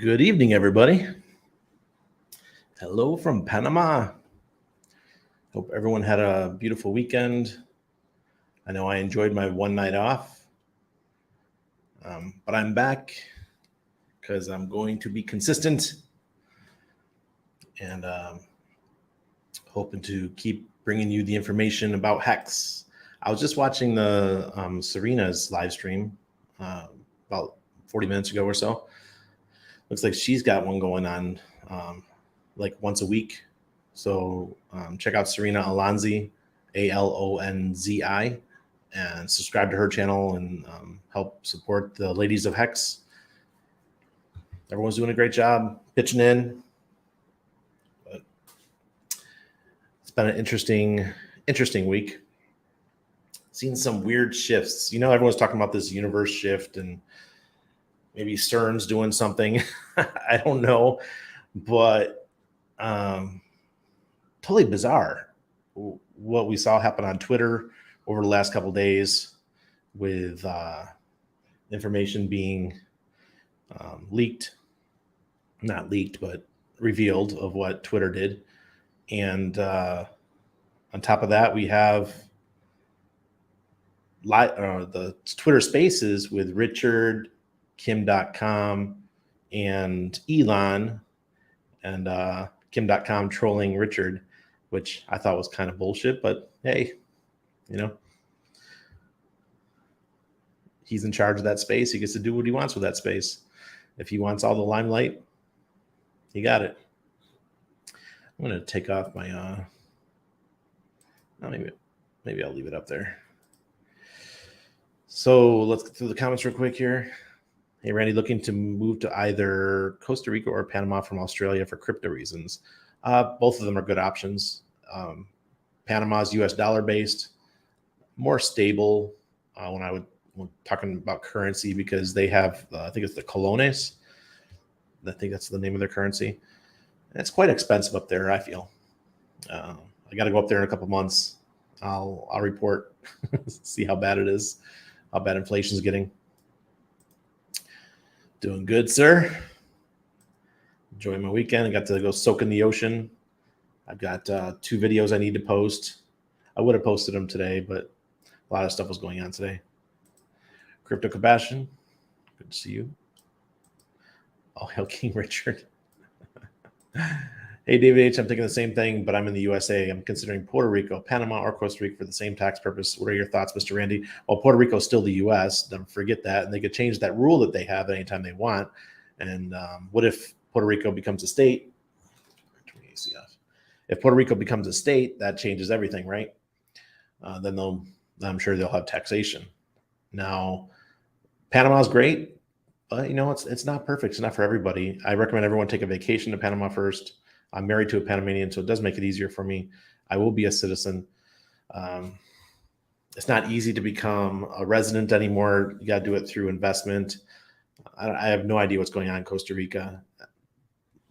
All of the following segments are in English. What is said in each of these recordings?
Good evening, everybody. Hello from Panama. Hope everyone had a beautiful weekend. I know I enjoyed my one night off, but I'm back because I'm going to be consistent and hoping to keep bringing you the information about HEX. I was just watching the Serena's live stream about 40 minutes ago or so. Looks like she's got one going on like once a week. So check out Serena Alonzi, Alonzi, and subscribe to her channel and help support the ladies of HEX. Everyone's doing a great job pitching in. But it's been an interesting week. Seen some weird shifts. You know, everyone's talking about this universe shift and maybe CERN's doing something. I don't know, but totally bizarre what we saw happen on Twitter over the last couple of days with information being not leaked, but revealed of what Twitter did. And on top of that, we have the Twitter Spaces with Richard, Kim.com, and Elon, and Kim.com trolling Richard, which I thought was kind of bullshit, but hey, you know, he's in charge of that space. He gets to do what he wants with that space. If he wants all the limelight, he got it. I'm going to take off my, maybe I'll leave it up there. So let's get through the comments real quick here. Hey, Randy, looking to move to either Costa Rica or Panama from Australia for crypto reasons. Both of them are good options. Panama's US dollar based, more stable when talking about currency, because they have, I think it's the colones. I think that's the name of their currency. And it's quite expensive up there, I feel. I got to go up there in a couple months. I'll report, see how bad it is, how bad inflation's getting. Doing good, sir. Enjoying my weekend. I got to go soak in the ocean. I've got 2 videos I need to post. I would have posted them today, but a lot of stuff was going on today. Crypto Cabashian, good to see you. Oh, hell, King Richard. Hey, David H., I'm thinking the same thing, but I'm in the USA. I'm considering Puerto Rico, Panama, or Costa Rica for the same tax purpose. What are your thoughts, Mr. Randy? Well, Puerto Rico is still the US. Don't forget that. And they could change that rule that they have anytime they want. And what if Puerto Rico becomes a state? If Puerto Rico becomes a state, that changes everything, right? Then I'm sure they'll have taxation. Now, Panama's great, but, you know, it's not perfect. It's not for everybody. I recommend everyone take a vacation to Panama first. I'm married to a Panamanian, so it does make it easier for me. I will be a citizen. It's not easy to become a resident anymore. You got to do it through investment. I have no idea what's going on in Costa Rica.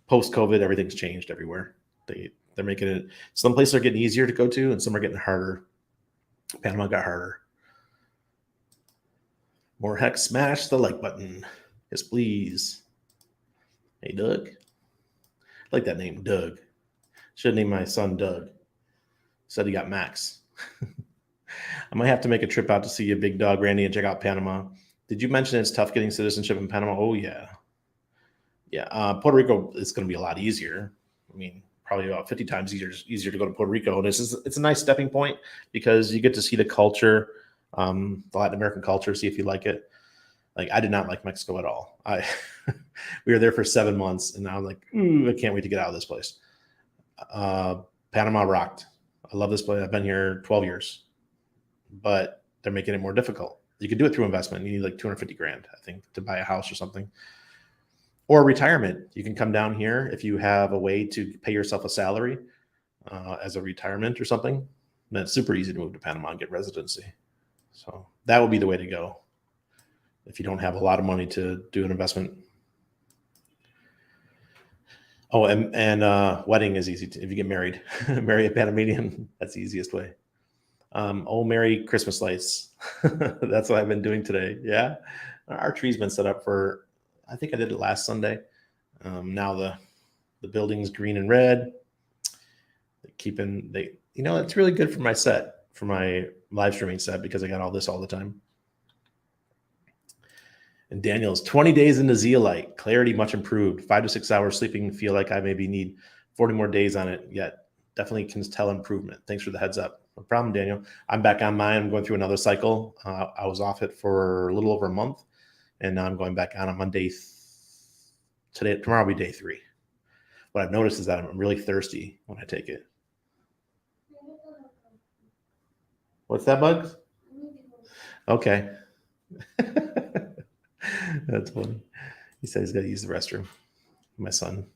Post-COVID, everything's changed everywhere. They're making it, some places are getting easier to go to, and some are getting harder. Panama got harder. More HEX, smash the like button. Yes, please. Hey, Doug. I like that name, Doug. Should name my son Doug. Said he got Max. I might have to make a trip out to see you, big dog, Randy, and check out Panama. Did you mention it's tough getting citizenship in Panama? Oh, yeah. Yeah, Puerto Rico is going to be a lot easier. I mean, probably about 50 times easier to go to Puerto Rico. And it's a nice stepping point because you get to see the culture, the Latin American culture, see if you like it. Like, I did not like Mexico at all. We were there for 7 months, and I was like, ooh, I can't wait to get out of this place. Panama rocked. I love this place. I've been here 12 years, but they're making it more difficult. You can do it through investment. You need like 250 grand, I think, to buy a house or something. Or retirement. You can come down here if you have a way to pay yourself a salary as a retirement or something. Then it's super easy to move to Panama and get residency. So that would be the way to go if you don't have a lot of money to do an investment. Oh, and wedding is easy. If you get married, marry a Panamanian, that's the easiest way. Oh, Merry Christmas lights. That's what I've been doing today. Yeah. Our tree's been set up for, I think I did it last Sunday. Now the building's green and red. It's really good for my set, for my live streaming set, because I got all this all the time. And Daniel's 20 days into Zeolite, clarity much improved. 5 to 6 hours sleeping. Feel like I maybe need 40 more days on it yet. Definitely can tell improvement. Thanks for the heads up. No problem, Daniel. I'm back on mine. I'm going through another cycle. I was off it for a little over a month, and now I'm going back on Monday. Tomorrow will be day 3. What I've noticed is that I'm really thirsty when I take it. What's that, Bugs? Okay. That's funny. He said he's got to use the restroom. My son.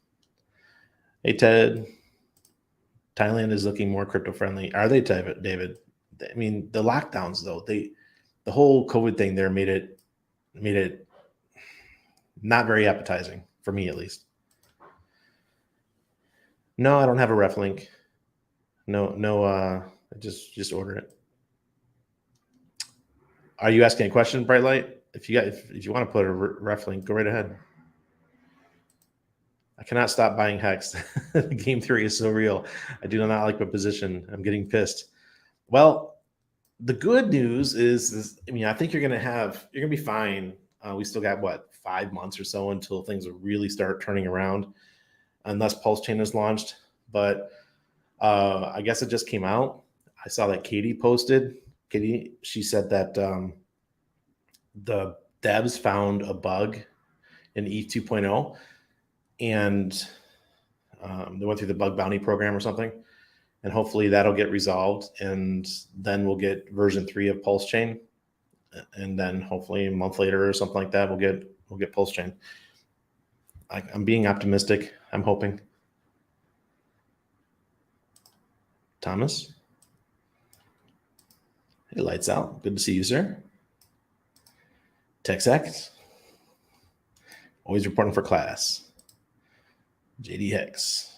Hey, Ted. Thailand is looking more crypto friendly. Are they, David? I mean, the lockdowns though, the whole COVID thing there made it not very appetizing for me, at least. No, I don't have a ref link. No. Just order it. Are you asking a question, Bright Light? If you want to put a ref link, go right ahead. I cannot stop buying HEX. Game theory is so real. I do not like my position. I'm getting pissed. Well, the good news is I think you're gonna be fine. We still got 5 months or so until things will really start turning around, unless PulseChain is launched. But I guess it just came out. I saw that Katie posted. She said that the devs found a bug in ETH 2.0, and they went through the bug bounty program or something, and hopefully that'll get resolved, and then we'll get version 3 of PulseChain, and then hopefully a month later or something like that we'll get PulseChain. I'm being optimistic. I'm hoping. Thomas. Hey, lights out. Good to see you, sir. TechSax. Always reporting for class. JD HEX.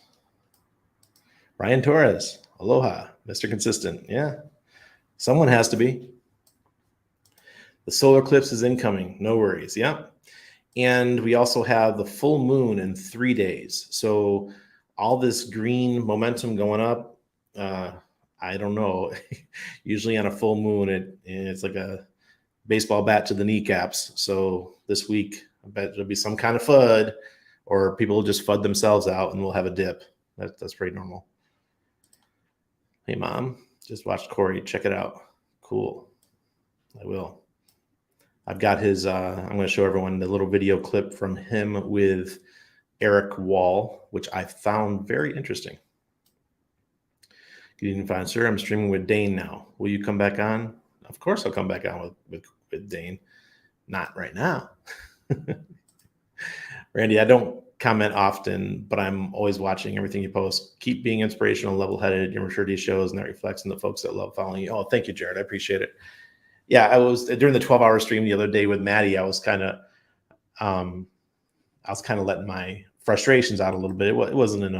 Ryan Torres. Aloha. Mr. Consistent. Yeah. Someone has to be. The solar eclipse is incoming. No worries. Yeah. And we also have the full moon in 3 days. So all this green momentum going up, I don't know. Usually on a full moon, it's like a baseball bat to the kneecaps. So this week, I bet there'll be some kind of FUD, or people will just FUD themselves out and we'll have a dip. That's pretty normal. Hey, Mom, just watched Corey. Check it out. Cool. I will. I've got his, I'm going to show everyone the little video clip from him with Eric Wall, which I found very interesting. Good evening, fine, sir. I'm streaming with Dane now. Will you come back on? Of course I'll come back on with Dane. Not right now. Randy, I don't comment often, but I'm always watching everything you post. Keep being inspirational, level-headed. Your maturity shows, and that reflects in the folks that love following you. Oh, thank you, Jared. I appreciate it. Yeah, I was during the 12-hour stream the other day with Maddie. I was kind of letting my frustrations out a little bit. It wasn't in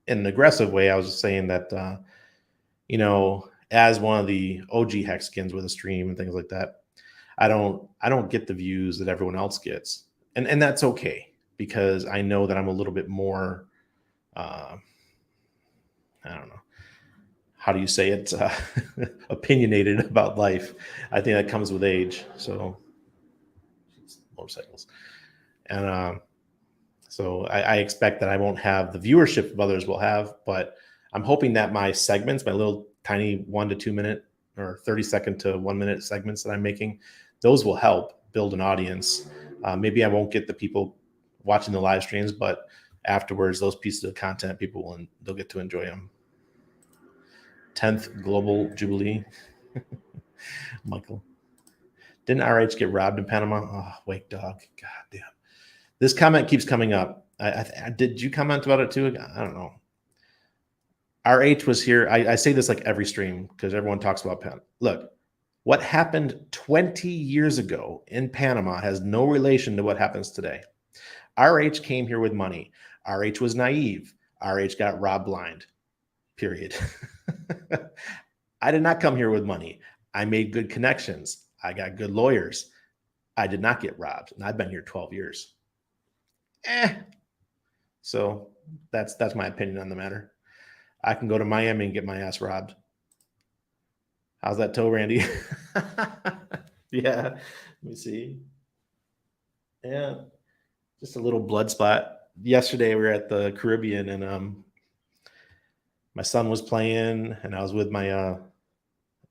an aggressive way. I was just saying that as one of the OG Hexkins with a stream and things like that, I don't get the views that everyone else gets, and that's okay, because I know that I'm a little bit more, I don't know, how do you say it, opinionated about life. I think that comes with age. So motorcycles, and so I expect that I won't have the viewership of others will have, but I'm hoping that my segments, my little tiny 1 to 2 minute or 30-second to 1 minute segments that I'm making, those will help build an audience. Maybe I won't get the people watching the live streams, but afterwards, those pieces of content, they'll get to enjoy them. 10th Global Jubilee. Michael. Didn't RH get robbed in Panama? Oh, wake dog. God damn. This comment keeps coming up. Did you comment about it too? I don't know. RH was here. I say this like every stream because everyone talks about Panama. Look, what happened 20 years ago in Panama has no relation to what happens today. RH came here with money. RH was naive. RH got robbed blind. Period. I did not come here with money. I made good connections. I got good lawyers. I did not get robbed, and I've been here 12 years. So that's my opinion on the matter. I can go to Miami and get my ass robbed. How's that toe, Randy? Yeah, let me see. Yeah, just a little blood spot. Yesterday we were at the Caribbean, and my son was playing, and I was with my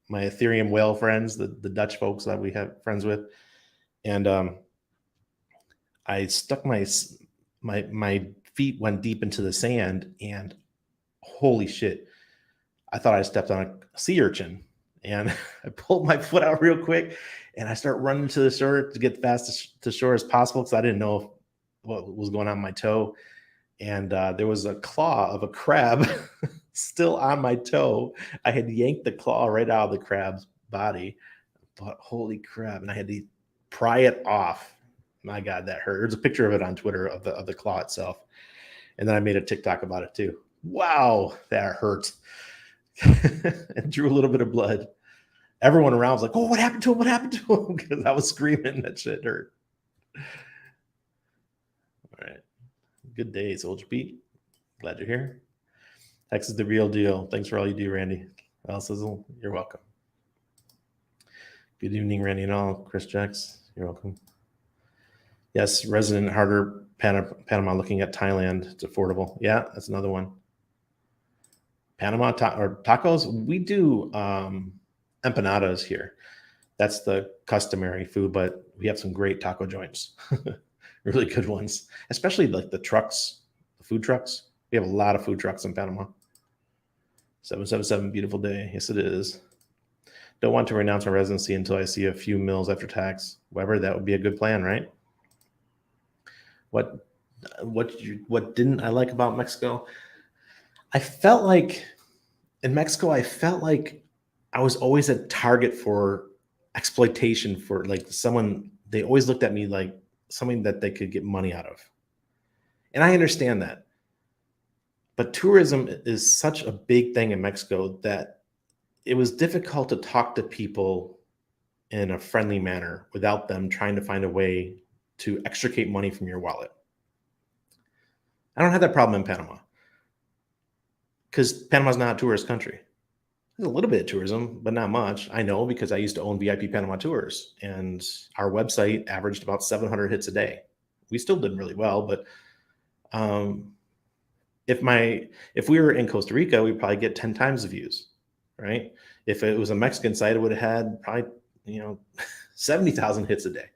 my Ethereum whale friends, the Dutch folks that we have friends with, and I stuck my feet went deep into the sand, and holy shit, I thought I stepped on a sea urchin. And I pulled my foot out real quick, and I start running to the shore to get fast to shore as possible because I didn't know what was going on my toe. And there was a claw of a crab still on my toe. I had yanked the claw right out of the crab's body. But holy crap! And I had to pry it off. My God, that hurt. There's a picture of it on Twitter of the claw itself, and then I made a TikTok about it too. Wow, that hurt. And drew a little bit of blood. Everyone around was like, "Oh, what happened to him? What happened to him?" Because I was screaming. That shit hurt. All right. Good day, Soldier Pete. Glad you're here. Hex is the real deal. Thanks for all you do, Randy. Al Sizzle, you're welcome. Good evening, Randy and all. Chris Jacks, you're welcome. Yes, resident harder Panama looking at Thailand. It's affordable. Yeah, that's another one. Panama or tacos. We do empanadas here. That's the customary food, but we have some great taco joints. Really good ones, especially like the trucks, the food trucks. We have a lot of food trucks in Panama. 777, beautiful day. Yes, it is. Don't want to renounce my residency until I see a few mils after tax. Weber, that would be a good plan, right? What didn't I like about Mexico? I felt like in Mexico, I was always a target for exploitation for like someone. They always looked at me like something that they could get money out of. And I understand that. But tourism is such a big thing in Mexico that it was difficult to talk to people in a friendly manner without them trying to find a way to extricate money from your wallet. I don't have that problem in Panama because Panama's not a tourist country. There's a little bit of tourism, but not much. I know because I used to own VIP Panama Tours, and our website averaged about 700 hits a day. We still did really well, but if we were in Costa Rica, we'd probably get 10 times the views, right? If it was a Mexican site, it would have had probably 70,000 hits a day.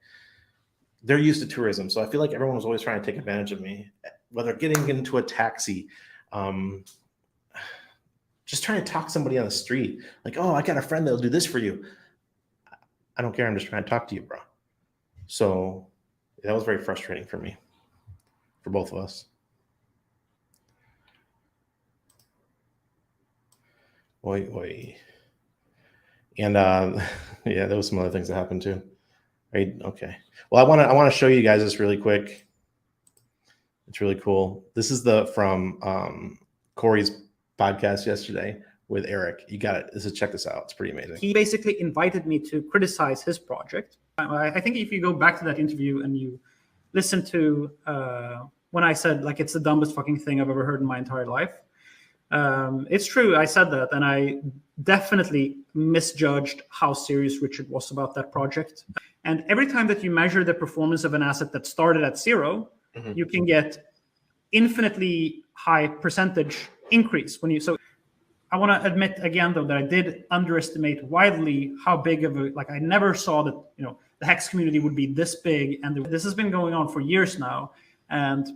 They're used to tourism, so I feel like everyone was always trying to take advantage of me, whether getting into a taxi, just trying to talk to somebody on the street, like, "Oh, I got a friend that'll do this for you." I don't care. I'm just trying to talk to you, bro. So that was very frustrating for me, for both of us. Oi. And yeah, there was some other things that happened too. Right? Okay. Well, I want to show you guys this really quick. It's really cool. This is from Corey's podcast yesterday with Eric. You got it. Check this out. It's pretty amazing. He basically invited me to criticize his project. I think if you go back to that interview and you listen to when I said like it's the dumbest fucking thing I've ever heard in my entire life, it's true. I said that, and I definitely misjudged how serious Richard was about that project. And every time that you measure the performance of an asset that started at zero, you can get infinitely high percentage increase when you. So I want to admit again, though, that I did underestimate wildly how big of a, I never saw that, the HEX community would be this big. And this has been going on for years now. And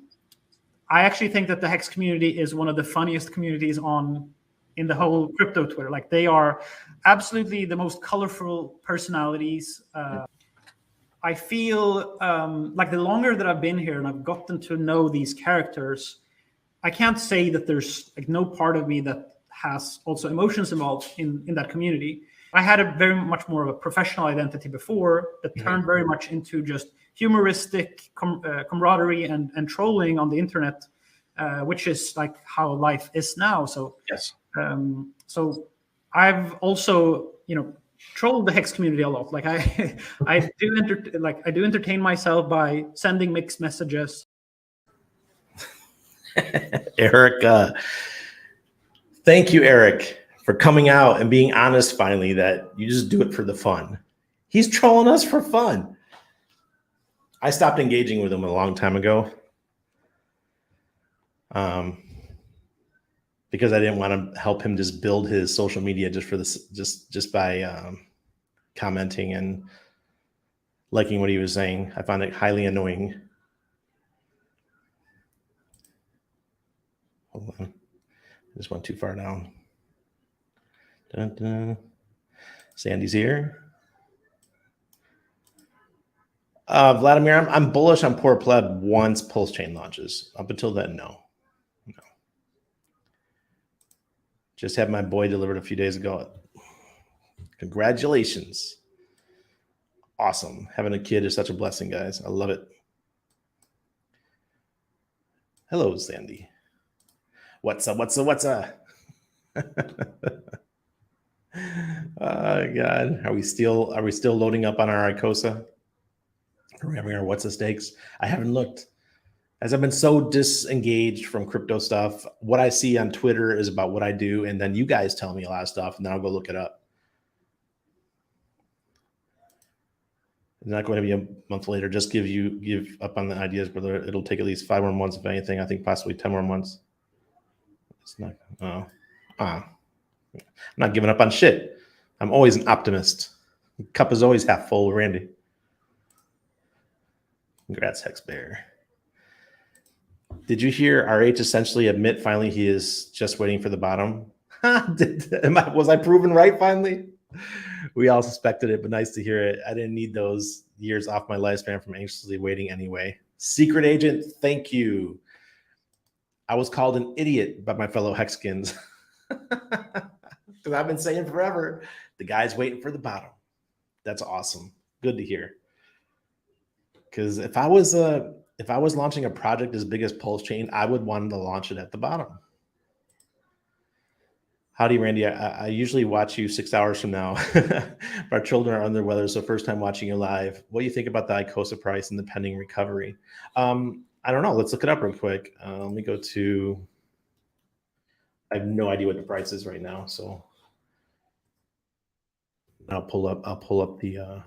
I actually think that the HEX community is one of the funniest communities in the whole crypto Twitter. Like, they are absolutely the most colorful personalities. I feel like the longer that I've been here and I've gotten to know these characters, I can't say that there's no part of me that has also emotions involved in that community. I had a very much more of a professional identity before that turned very much into just humoristic camaraderie and trolling on the internet, which is like how life is now. So yes. So I've also trolled the HEX community a lot. Like I do entertain myself by sending mixed messages. Eric, thank you, Eric, for coming out and being honest finally that you just do it for the fun. He's trolling us for fun. I stopped engaging with him a long time ago because I didn't want to help him just build his social media just for this, just by commenting and liking what he was saying. I found it highly annoying. Hold on. I just went too far down. Dun, dun. Sandy's here. Vladimir, I'm bullish on Poor Pleb once PulseChain launches. Up until then, no. Just had my boy delivered a few days ago. Congratulations. Awesome. Having a kid is such a blessing, guys. I love it. Hello, Sandy. What's up? What's up? Oh God. Are we still loading up on our Icosa? Are we having our what's the stakes? I haven't looked. As I've been so disengaged from crypto stuff, what I see on Twitter is about what I do, and then you guys tell me a lot of stuff, and then I'll go look it up. It's not going to be a month later. Just give up on the ideas, brother. It'll take at least 5 more months, if anything. I think possibly 10 more months. It's not. I'm not giving up on shit. I'm always an optimist. The cup is always half full, Randy. Congrats, Hex Bear. Did you hear RH essentially admit finally he is just waiting for the bottom? Was I proven right finally? We all suspected it, but nice to hear it. I didn't need those years off my lifespan from anxiously waiting anyway. Secret agent, thank you. I was called an idiot by my fellow Hexkins. Because I've been saying forever, the guy's waiting for the bottom. That's awesome. Good to hear. Because if I was launching a project as big as PulseChain, I would want to launch it at the bottom. Howdy, Randy. I usually watch you 6 hours from now. Our children are under the weather, so first time watching you live. What do you think about the Icosa price and the pending recovery? I don't know. Let's look it up real quick. Let me go to. I have no idea what the price is right now, so I'll pull up the.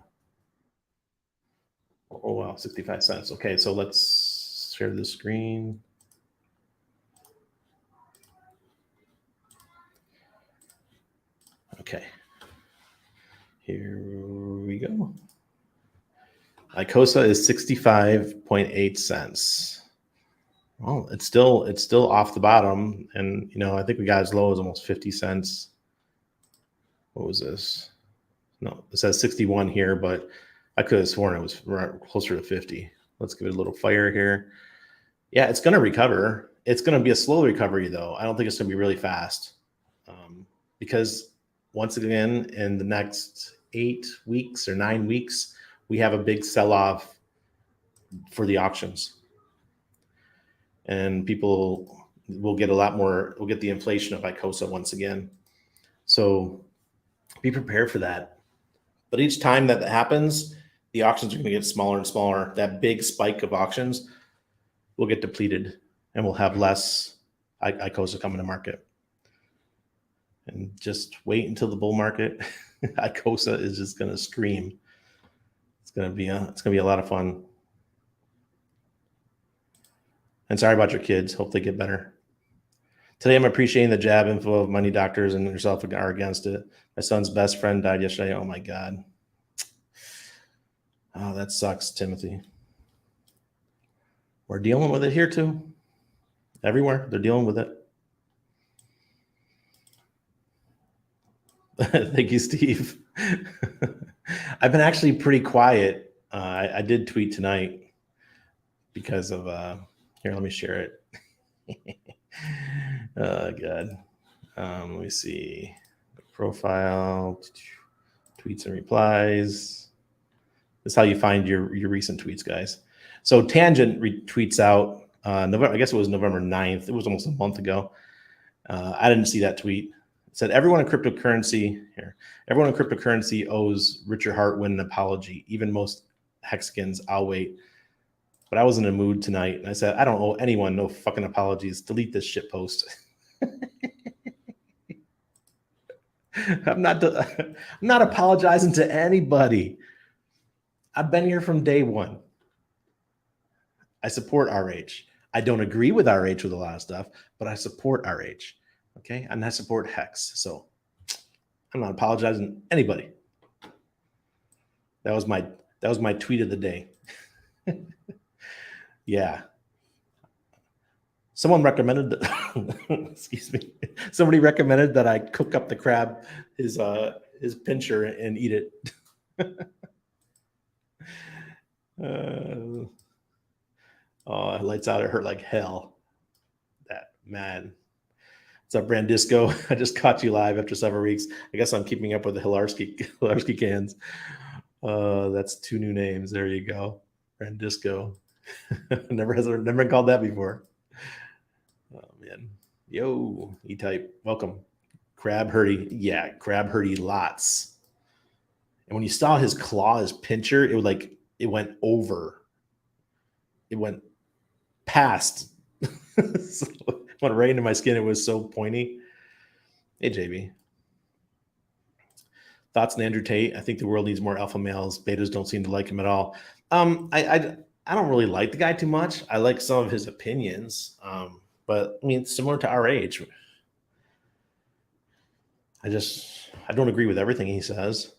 Oh wow, 65 cents. Okay, so let's share the screen. Okay, here we go. Icosa is 65.8 cents. Well, it's still off the bottom, and I think we got as low as almost 50 cents. What was this? No, it says 61 here, but I could have sworn it was closer to 50. Let's give it a little fire here. Yeah, it's going to recover. It's going to be a slow recovery, though. I don't think it's going to be really fast because once again, in the next 8 weeks or 9 weeks, we have a big sell-off for the auctions. And people will get a lot more, we'll get the inflation of Icosa once again. So be prepared for that. But each time that happens, the auctions are going to get smaller and smaller. That big spike of auctions will get depleted, and we'll have less Icosa coming to market. And just wait until the bull market. Icosa is just going to scream. It's going to be a lot of fun. And sorry about your kids. Hope they get better. Today, I'm appreciating the jab info of money doctors and yourself are against it. My son's best friend died yesterday. Oh my God. Oh, that sucks, Timothy. We're dealing with it here too. Everywhere, they're dealing with it. Thank you, Steve. I've been actually pretty quiet. I did tweet tonight because of here, let me share it. Oh God. Let me see. Profile, tweets and replies. This is how you find your recent tweets, guys. So Tangent retweets out November, I guess it was November 9th. It was almost a month ago. I didn't see that tweet. It said everyone in cryptocurrency owes Richard Hartwin an apology. Even most Hexkins, I'll wait. But I was in a mood tonight, and I said, I don't owe anyone no fucking apologies. Delete this shit post. I'm not apologizing to anybody. I've been here from day one. I support RH. I don't agree with RH with a lot of stuff, but I support RH. Okay, and I support HEX. So I'm not apologizing to anybody. That was my tweet of the day. Yeah. Someone recommended excuse me. Somebody recommended that I cook up the crab, his pincher, and eat it. Oh, lights out. It hurt like hell. That man. What's up, Brandisco? I just caught you live after several weeks. I guess I'm keeping up with the Hilarski cans. That's 2 new names. There you go. Brandisco. never been called that before. Oh man. Yo, E-Type. Welcome. Crab Hurdy. Yeah, Crab Hurdy lots. And when you saw his claw, his pincher, it went over. It went past. So it went right into my skin. It was so pointy. Hey, JB. Thoughts on Andrew Tate? I think the world needs more alpha males. Betas don't seem to like him at all. I don't really like the guy too much. I like some of his opinions. But I mean, similar to our age. I don't agree with everything he says,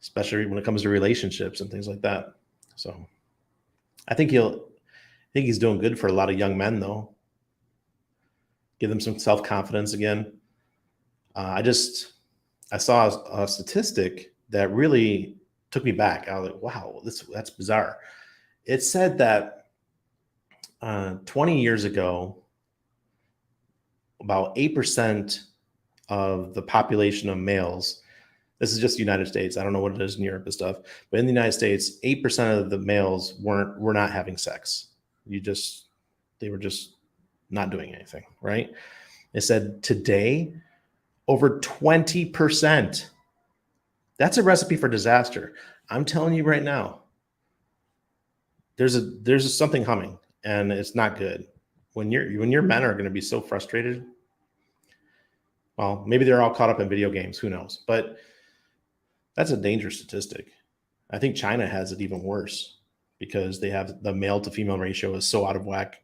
especially when it comes to relationships and things like that. So I think he's doing good for a lot of young men, though. Give them some self-confidence again. I saw a statistic that really took me back. I was like, wow, that's bizarre. It said that 20 years ago, about 8% of the population of males, this is just the United States, I don't know what it is in Europe and stuff, but in the United States, 8% of the males were not having sex. They were just not doing anything, right? It said today, over 20%. That's a recipe for disaster. I'm telling you right now, there's something humming, and it's not good. When your men are going to be so frustrated, well, maybe they're all caught up in video games, who knows? But that's a dangerous statistic. I think China has it even worse because they have the male to female ratio is so out of whack.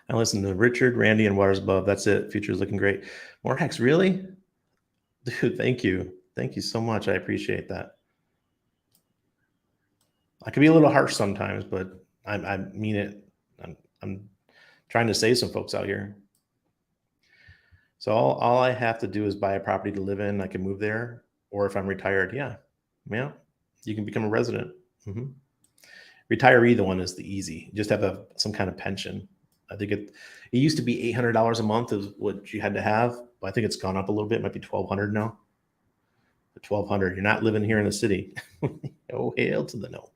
I listen to Richard, Randy, and Waters Above. That's it. Future's looking great. More HEX, really? Dude, thank you. Thank you so much. I appreciate that. I can be a little harsh sometimes, but I mean it. I'm trying to save some folks out here. So all I have to do is buy a property to live in. I can move there, or if I'm retired, yeah, you can become a resident. Mm-hmm. Retiree, the one is the easy. You just have some kind of pension. I think it used to be $800 a month is what you had to have, but I think it's gone up a little bit. It might be $1,200 now. $1,200. You're not living here in the city. Oh, hell to the no.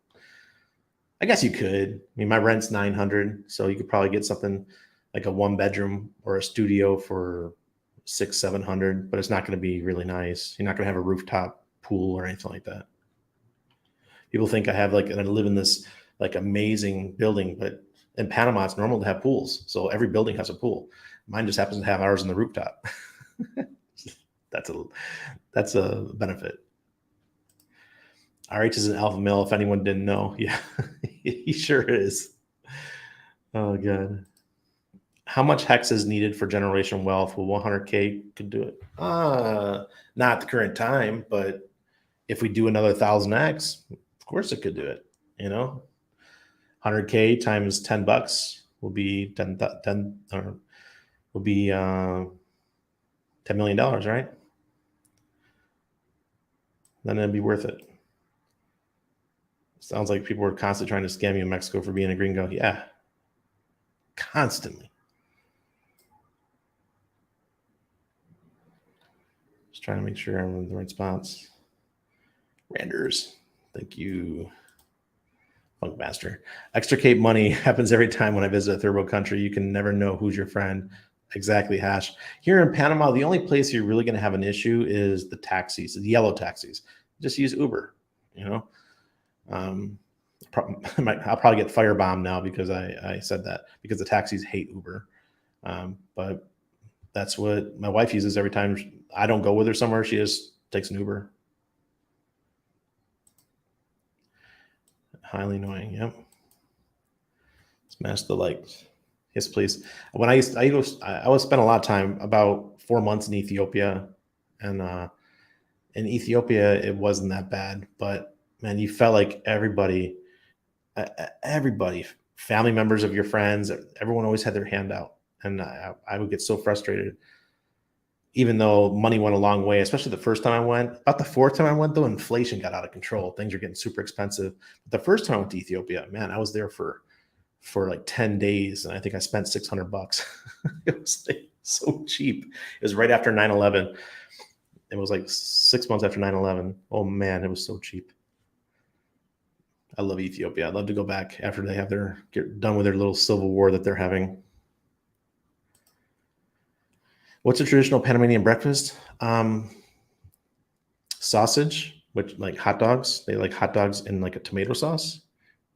I guess you could. I mean, my rent's $900, so you could probably get something like a 1-bedroom or a studio for $600-700, but it's not going to be really nice. You're not going to have a rooftop pool or anything like that. People think I live in this like amazing building, but in Panama, it's normal to have pools. So every building has a pool. Mine just happens to have ours on the rooftop. That's a benefit. RH is an alpha male, if anyone didn't know. Yeah, he sure is. Oh, God. How much HEX is needed for generational wealth? Well, 100K could do it. Not at the current time, but if we do another 1,000X, of course it could do it. 100K times $10 will be $10 million, right? Then it'd be worth it. Sounds like people are constantly trying to scam you in Mexico for being a gringo. Yeah, constantly. Just trying to make sure I'm in the right spots. Randers, thank you. Funkmaster. Extricate money happens every time when I visit a third world country. You can never know who's your friend. Exactly, Hash. Here in Panama, the only place you're really going to have an issue is the taxis, the yellow taxis. Just use Uber, I'll probably get firebombed now because I said that, because the taxis hate Uber. But that's what my wife uses every time I don't go with her somewhere. She just takes an Uber. Highly annoying. Yep. Smash the likes. Yes, please. When I always spent a lot of time, about 4 months in Ethiopia, and in Ethiopia it wasn't that bad, but man, you felt like everybody, family members of your friends, everyone always had their hand out, and I would get so frustrated. Even though money went a long way, especially the first time I went. About the fourth time I went, though, inflation got out of control. Things are getting super expensive. But the first time I went to Ethiopia, man, I was there for like 10 days, and I think I spent $600. It was so cheap. It was right after 9/11. It was like 6 months after 9/11. Oh man, it was so cheap. I love Ethiopia. I'd love to go back after they have get done with their little civil war that they're having. What's a traditional Panamanian breakfast? Sausage, which like hot dogs. They like hot dogs in like a tomato sauce.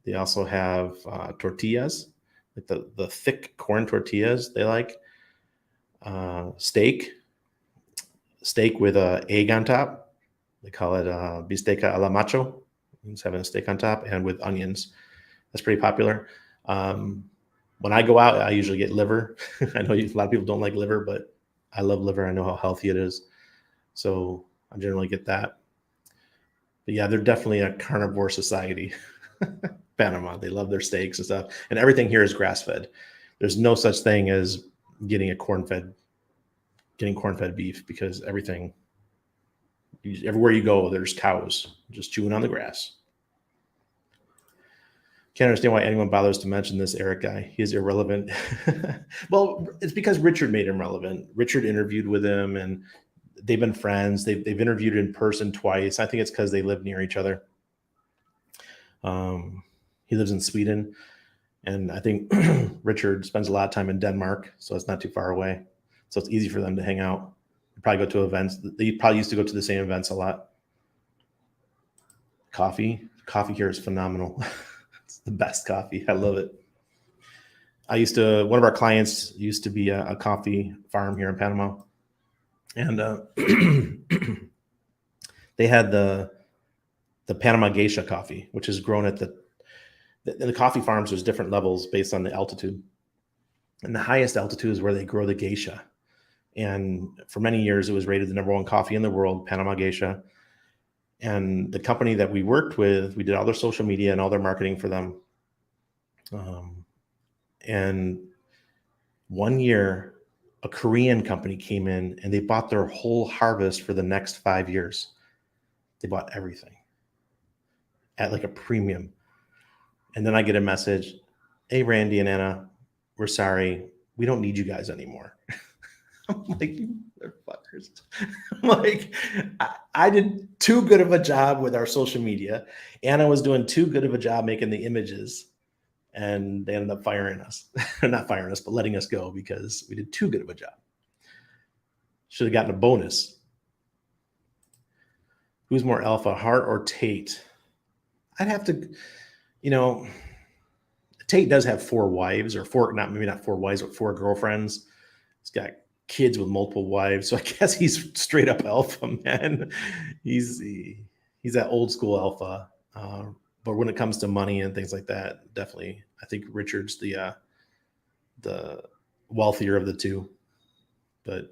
They also have tortillas, like the thick corn tortillas. They like steak with a egg on top. They call it bisteca a la macho. It's having a steak on top and with onions. That's pretty popular. When I go out, I usually get liver. I know a lot of people don't like liver, but I love liver. I know how healthy it is. So I generally get that. But yeah, they're definitely a carnivore society. Panama, they love their steaks and stuff. And everything here is grass-fed. There's no such thing as getting corn-fed beef, because everywhere you go, there's cows just chewing on the grass. Can't understand why anyone bothers to mention this Eric guy. He is irrelevant. Well, it's because Richard made him relevant. Richard interviewed with him, and they've been friends. They've interviewed in person twice. I think it's because they live near each other. He lives in Sweden, and I think Richard spends a lot of time in Denmark, so it's not too far away. So it's easy for them to hang out. Probably go to events. They probably used to go to the same events a lot. Coffee here is phenomenal. It's the best coffee. I love it. One of our clients used to be a coffee farm here in Panama, and they had the Panama Geisha coffee, which is grown at the coffee farms. There's different levels based on the altitude, and the highest altitude is where they grow the geisha. And for many years, it was rated the #1 coffee in the world, Panama Geisha. And the company that we worked with, we did all their social media and all their marketing for them. And one year, a Korean company came in and they bought their whole harvest for the next 5 years. They bought everything at like a premium. And then I get a message, "Hey, Randy and Anna, we're sorry. We don't need you guys anymore." I'm like, "You motherfuckers." I'm like, I did too good of a job with our social media. Anna was doing too good of a job making the images. And they ended up firing us. Not firing us, but letting us go because we did too good of a job. Should have gotten a bonus. Who's more alpha, Hart or Tate? I'd have to, Tate does have 4 wives, or maybe not 4 wives, but 4 girlfriends. He's got kids with multiple wives. So I guess he's straight up alpha, man. He's that old school alpha. But when it comes to money and things like that, definitely, I think Richard's the wealthier of the two. But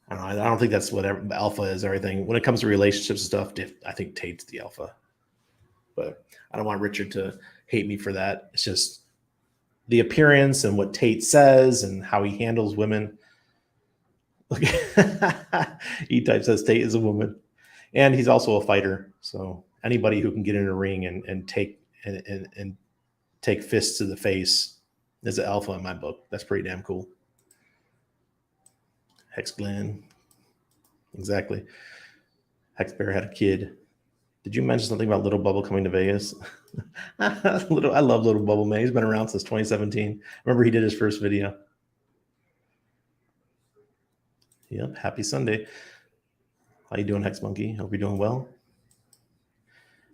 I don't know. I don't think that's what alpha is. Everything when it comes to relationships and stuff, I think Tate's the alpha. But I don't want Richard to hate me for that. It's just the appearance and what Tate says and how he handles women. Look, E-Type says Tate is a woman, and he's also a fighter. So anybody who can get in a ring and take fists to the face is an alpha in my book. That's pretty damn cool. Hex Glenn. Exactly. Hex Bear had a kid. Did you mention something about Little Bubble coming to Vegas? I love Little Bubble, man. He's been around since 2017. Remember, he did his first video. Yep. Happy Sunday. How you doing, Hex Monkey? Hope you're doing well.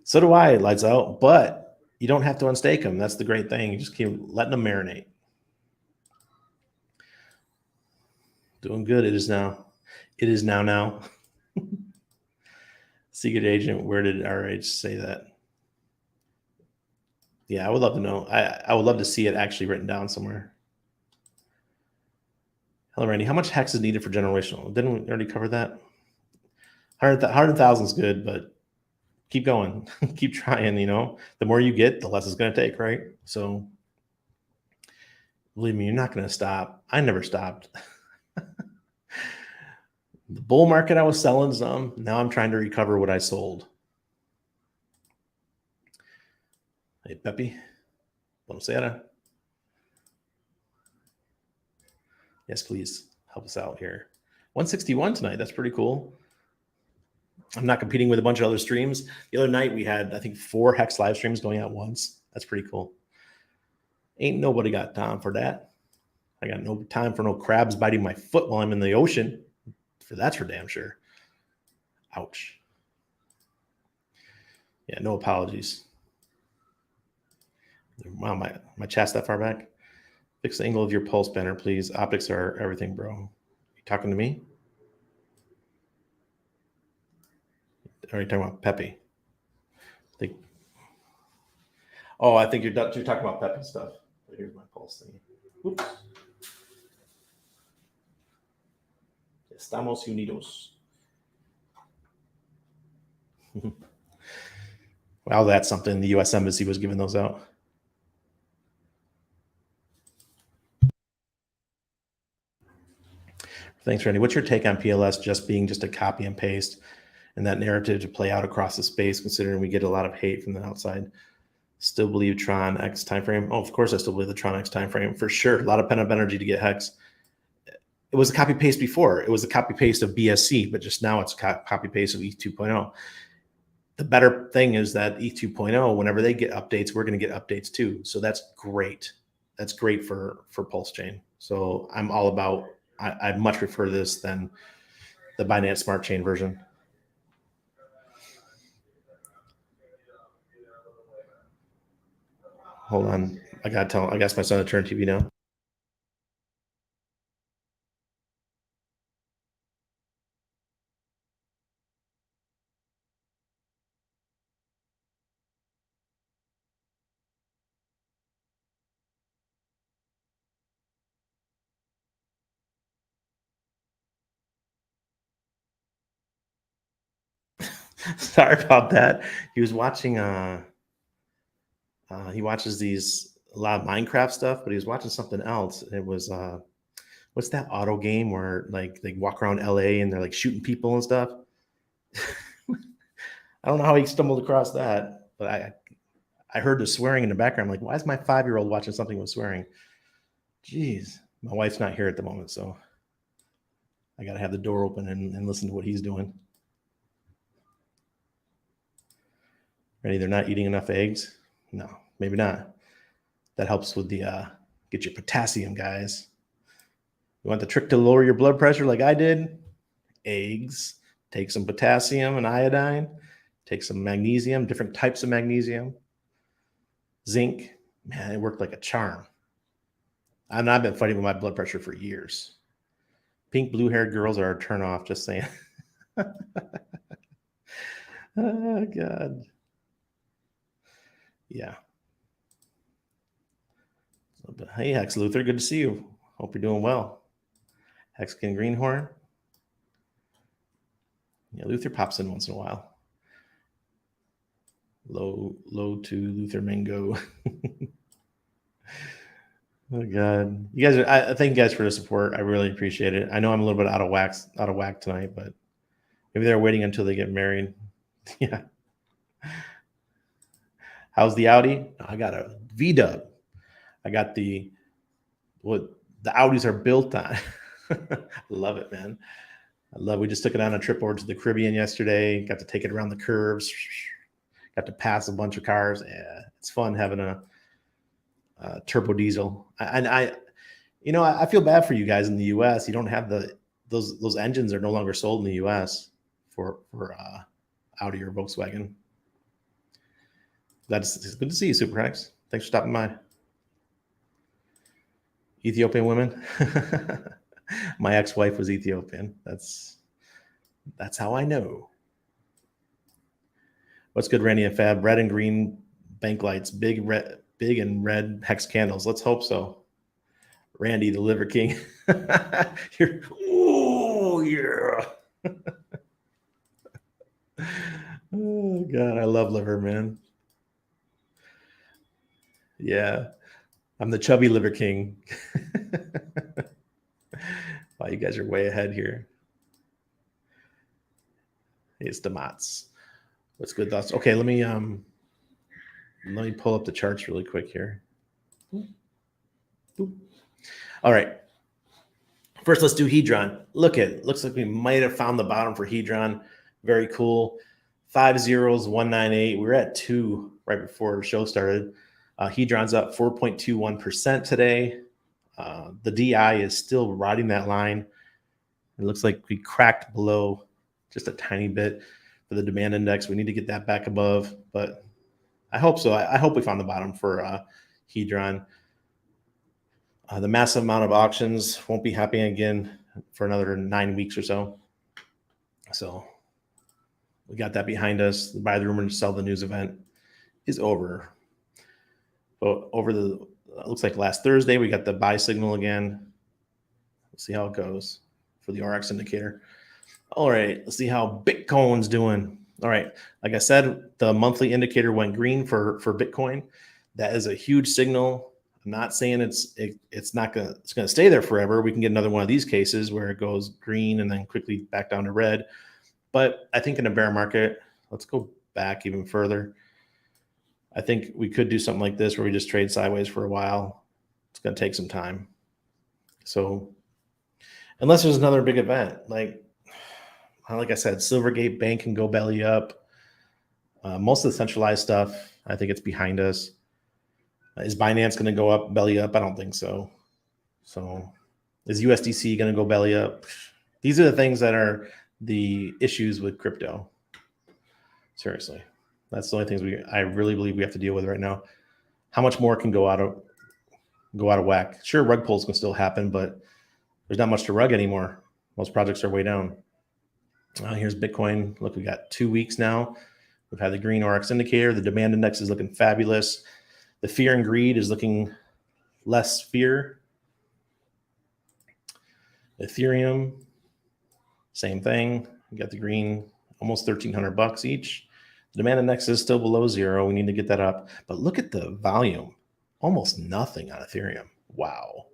So do I, lights out. But you don't have to unstake them. That's the great thing. You just keep letting them marinate. Doing good. It is now. It is now. Secret agent. Where did RH say that? Yeah, I would love to know. I would love to see it actually written down somewhere. Hello, Randy. How much hex is needed for generational? Didn't we already cover that? 100,000 is good, but keep going. Keep trying, you know. The more you get, the less it's going to take, right? So believe me, you're not going to stop. I never stopped. The bull market, I was selling some. Now I'm trying to recover what I sold. Hey, Pepe. Buonasera. Yes, please help us out here. 161 tonight. That's pretty cool. I'm not competing with a bunch of other streams. The other night we had, I think, 4 Hex live streams going at once. That's pretty cool. Ain't nobody got time for that. I got no time for no crabs biting my foot while I'm in the ocean. That's for damn sure. Ouch. Yeah, no apologies. Wow, my chat's that far back. Fix the angle of your pulse banner, please. Optics are everything, bro. You talking to me? Or are you talking about Pepe? I think you're talking about Pepe stuff. Here's my pulse thing. Oops. Estamos unidos. Wow, that's something. The U.S. Embassy was giving those out. Thanks, Randy. What's your take on PLS just being just a copy and paste and that narrative to play out across the space, considering we get a lot of hate from the outside? Still believe Tron X timeframe? Oh, of course I still believe the Tron X timeframe, for sure. A lot of pent-up energy to get Hex. It was a copy-paste before. It was a copy-paste of BSC, but just now it's copy-paste of ETH 2.0. The better thing is that ETH 2.0, whenever they get updates, we're going to get updates too. So that's great. That's great for PulseChain. So I'm all about, I much prefer this than the Binance Smart Chain version. Hold on. I guess my son to turn TV now. Sorry about that. He was watching he watches a lot of Minecraft stuff, but he was watching something else. It was what's that auto game where like they walk around LA and they're like shooting people and stuff? I don't know how he stumbled across that, but I heard the swearing in the background. I'm like, why is my 5-year-old watching something with swearing? Jeez, my wife's not here at the moment, so I got to have the door open and listen to what he's doing. Ready? They're not eating enough eggs? No, maybe not. That helps with the get your potassium, guys. You want the trick to lower your blood pressure like I did? Eggs. Take some potassium and iodine. Take some magnesium, different types of magnesium. Zinc. Man, it worked like a charm. And I've been fighting with my blood pressure for years. Pink blue-haired girls are a turn-off, just saying. Oh, God. Yeah. But hey, Hex Luther, good to see you. Hope you're doing well. Hexkin Greenhorn. Yeah, Luther pops in once in a while. Low to Luther Mango. Oh God, you guys I thank you guys for the support. I really appreciate it. I know I'm a little bit out of whack tonight, but maybe they're waiting until they get married. Yeah. How's the Audi? I got a V-dub. I got what the Audis are built on. Love it, man. We just took it on a trip over to the Caribbean yesterday. Got to take it around the curves. Got to pass a bunch of cars. Yeah, it's fun having a turbo diesel. And I feel bad for you guys in the U.S. You don't have those engines are no longer sold in the U.S. for Audi or Volkswagen. It's good to see you, Super Hex. Thanks for stopping by. Ethiopian women. My ex-wife was Ethiopian. That's how I know. What's good, Randy and Fab? Red and green bank lights, big and red hex candles. Let's hope so. Randy, the Liver King. Oh yeah. Oh God, I love liver, man. Yeah, I'm the chubby Liver King. Wow, you guys are way ahead here. It's the Mats. What's good thoughts? Okay, let me pull up the charts really quick here. All right. First, let's do Hedron. Looks like we might have found the bottom for Hedron. Very cool. 5 zeros, 198. We were at 2 right before the show started. Hedron's up 4.21% today. The DI is still riding that line. It looks like we cracked below just a tiny bit for the demand index. We need to get that back above, but I hope so. I hope we found the bottom for Hedron. The massive amount of auctions won't be happening again for another 9 weeks or so. So we got that behind us. The buy the rumor to sell the news event is over. But looks like last Thursday, we got the buy signal again. Let's see how it goes for the RX indicator. All right, let's see how Bitcoin's doing. All right, like I said, the monthly indicator went green for Bitcoin. That is a huge signal. I'm not saying it's gonna stay there forever. We can get another one of these cases where it goes green and then quickly back down to red. But I think in a bear market, let's go back even further. I think we could do something like this where we just trade sideways for a while. It's gonna take some time. So unless there's another big event, like I said, Silvergate Bank can go belly up. Most of the centralized stuff, I think it's behind us. Is Binance going to go up, belly up? I don't think so. So is USDC going to go belly up? These are the things that are the issues with crypto. Seriously. That's the only things I really believe we have to deal with right now. How much more can go out of whack? Sure, rug pulls can still happen, but there's not much to rug anymore. Most projects are way down. Here's Bitcoin. Look, we got 2 weeks now. We've had the green RX indicator. The demand index is looking fabulous. The fear and greed is looking less fear. Ethereum, same thing. We got the green, almost $1,300 each. The demand index is still below 0. We need to get that up. But look at the volume. Almost nothing on Ethereum. Wow.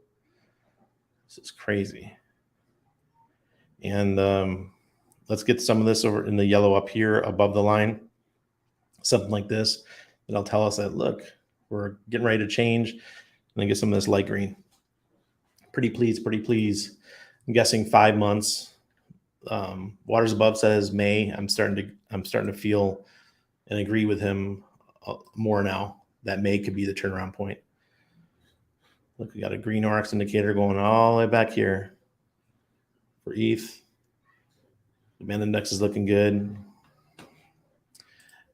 This is crazy. And let's get some of this over in the yellow up here above the line. Something like this. That'll tell us that, look, we're getting ready to change. And then get some of this light green. Pretty please. I'm guessing 5 months. Waters Above says May. I'm starting to feel and agree with him more now that May could be the turnaround point. Look, we got a green RX indicator going all the way back here for ETH. The demand index is looking good.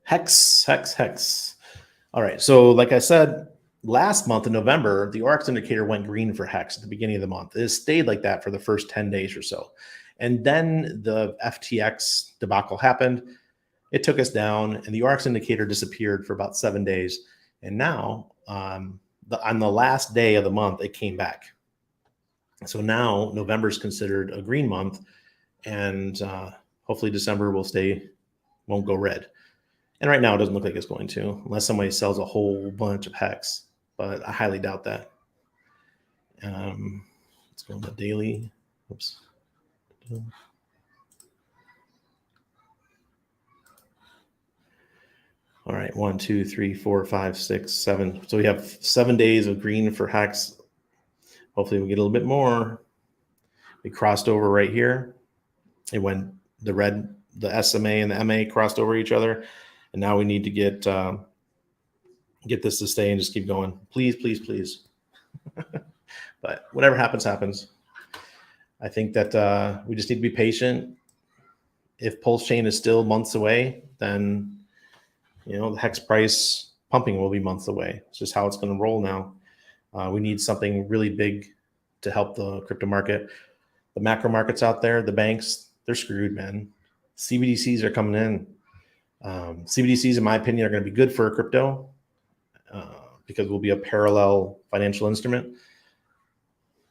HEX. All right, so like I said, last month in November, the RX indicator went green for HEX at the beginning of the month. It stayed like that for the first 10 days or so. And then the FTX debacle happened. It took us down, and the RX indicator disappeared for about 7 days. And now, on the last day of the month, it came back. So now November is considered a green month, and hopefully December won't go red. And right now it doesn't look like it's going to, unless somebody sells a whole bunch of HEX, but I highly doubt that. Let's go to daily. Oops. All right, 1, 2, 3, 4, 5, 6, 7. So we have 7 days of green for HEX. Hopefully we get a little bit more. We crossed over right here. It went the red, the SMA and the MA crossed over each other. And now we need to get this to stay and just keep going. Please. But whatever happens. I think that we just need to be patient. If PulseChain is still months away, then the HEX price pumping will be months away. It's just how it's going to roll now. We need something really big to help the crypto market. The macro markets out there, the banks, they're screwed, man. CBDCs are coming in. CBDCs, in my opinion, are going to be good for crypto because we'll be a parallel financial instrument.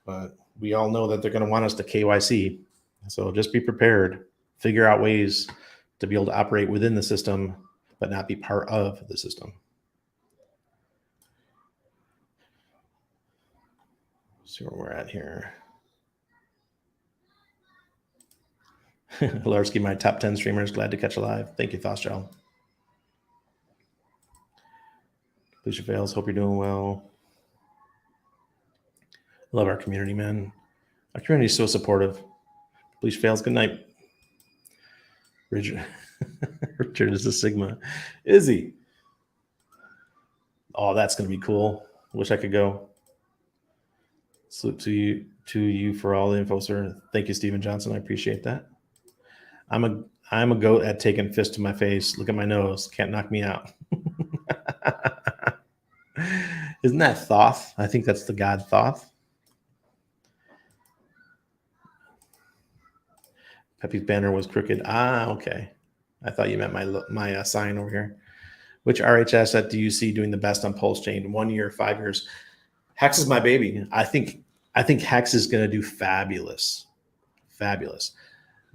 But we all know that they're going to want us to KYC. So just be prepared. Figure out ways to be able to operate within the system, but not be part of the system. Let's see where we're at here. Larsky, my top 10 streamers, glad to catch a live. Thank you, Thostral. Lucia Fails, hope you're doing well. Love our community, man. Our community is so supportive. Bleach Fails, good night. Richard, Richard is a Sigma. Is he? Oh, that's going to be cool. Wish I could go. Salute to you for all the info, sir. Thank you, Stephen Johnson. I appreciate that. I'm a goat at taking fist to my face. Look at my nose. Can't knock me out. Isn't that Thoth? I think that's the god Thoth. Pepe's banner was crooked. Ah, okay. I thought you meant my sign over here. Which RH asset do you see doing the best on PulseChain? 1 year, 5 years? HEX is my baby. I think HEX is going to do fabulous. Fabulous.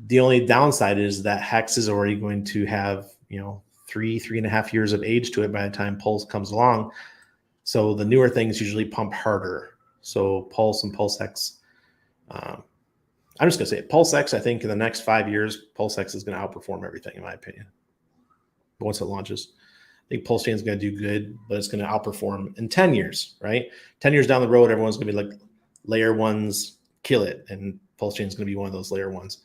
The only downside is that HEX is already going to have, 3.5 years of age to it by the time Pulse comes along. So the newer things usually pump harder. So Pulse and PulseX. I'm just going to say it. PulseX, I think in the next 5 years, PulseX is going to outperform everything, in my opinion. Once it launches, I think PulseChain is going to do good, but it's going to outperform in 10 years, right? 10 years down the road, everyone's going to be like, layer ones kill it, and PulseChain is going to be one of those layer ones.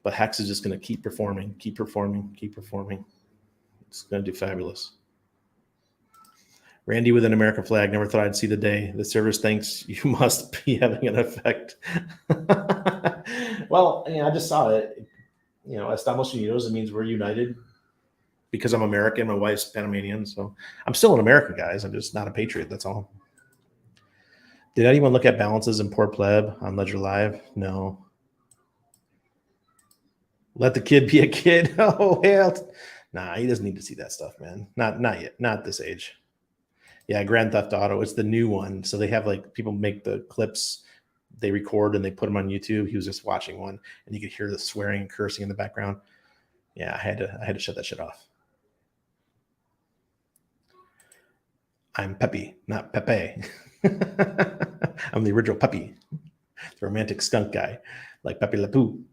But HEX is just going to keep performing. It's going to do fabulous. Randy with an American flag. Never thought I'd see the day. The service thinks you must be having an effect. Well, I just saw it. Estamos Unidos, it means we're united. Because I'm American, my wife's Panamanian, so I'm still an American, guys. I'm just not a patriot. That's all. Did anyone look at balances in Poor Pleb on Ledger Live? No. Let the kid be a kid. Oh hell, nah, he doesn't need to see that stuff, man. Not yet. Not this age. Yeah, Grand Theft Auto. It's the new one. So they have people make the clips, they record and they put them on YouTube. He was just watching one, and you could hear the swearing and cursing in the background. Yeah, I had to shut that shit off. I'm Pepe, not Pepe. I'm the original Pepe, the romantic skunk guy, like Pepe Le Pew.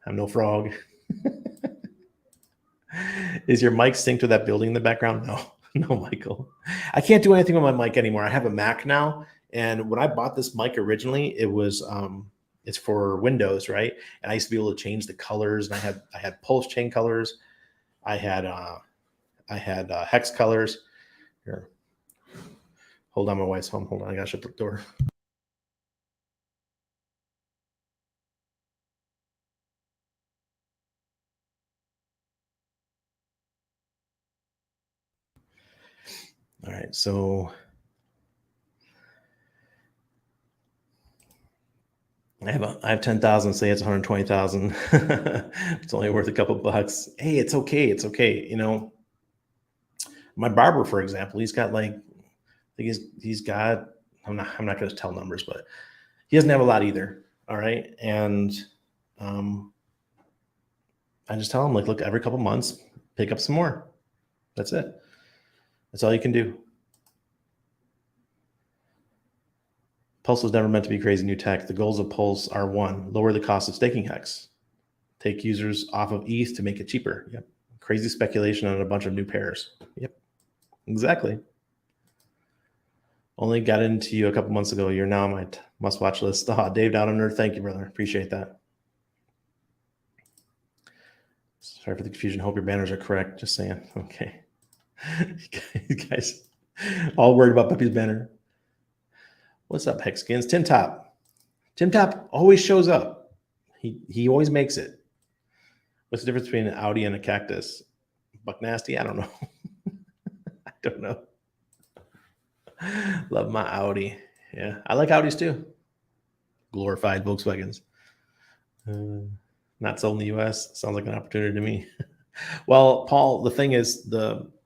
I'm no frog. Is your mic synced to that building in the background? No, Michael. I can't do anything with my mic anymore. I have a Mac now, and when I bought this mic originally, it was it's for Windows, right? And I used to be able to change the colors, and I had PulseChain colors, I had HEX colors. Here, hold on, my wife's home. Hold on, I gotta shut the door. All right, so I have 10,000. Say it's 120,000. It's only worth a couple bucks. Hey, it's okay. It's okay. My barber, for example, he's got he's got. I'm not going to tell numbers, but he doesn't have a lot either. All right, and I just tell him look, every couple months, pick up some more. That's it. That's all you can do. Pulse was never meant to be crazy new tech. The goals of Pulse are 1, lower the cost of staking HEX. Take users off of ETH to make it cheaper. Yep. Crazy speculation on a bunch of new pairs. Yep. Exactly. Only got into you a couple months ago. You're now on my must-watch list. Dave Down Under. Thank you, brother. Appreciate that. Sorry for the confusion. Hope your banners are correct. Just saying. Okay. You guys all worried about Pepe's banner. What's up, Hexkins? Tim Top. Tim Top always shows up. He always makes it. What's the difference between an Audi and a cactus? Buck nasty? I don't know. don't know. Love my Audi. Yeah, I like Audis too. Glorified Volkswagens. Not sold in the U.S. Sounds like an opportunity to me. Well, Paul, the thing is,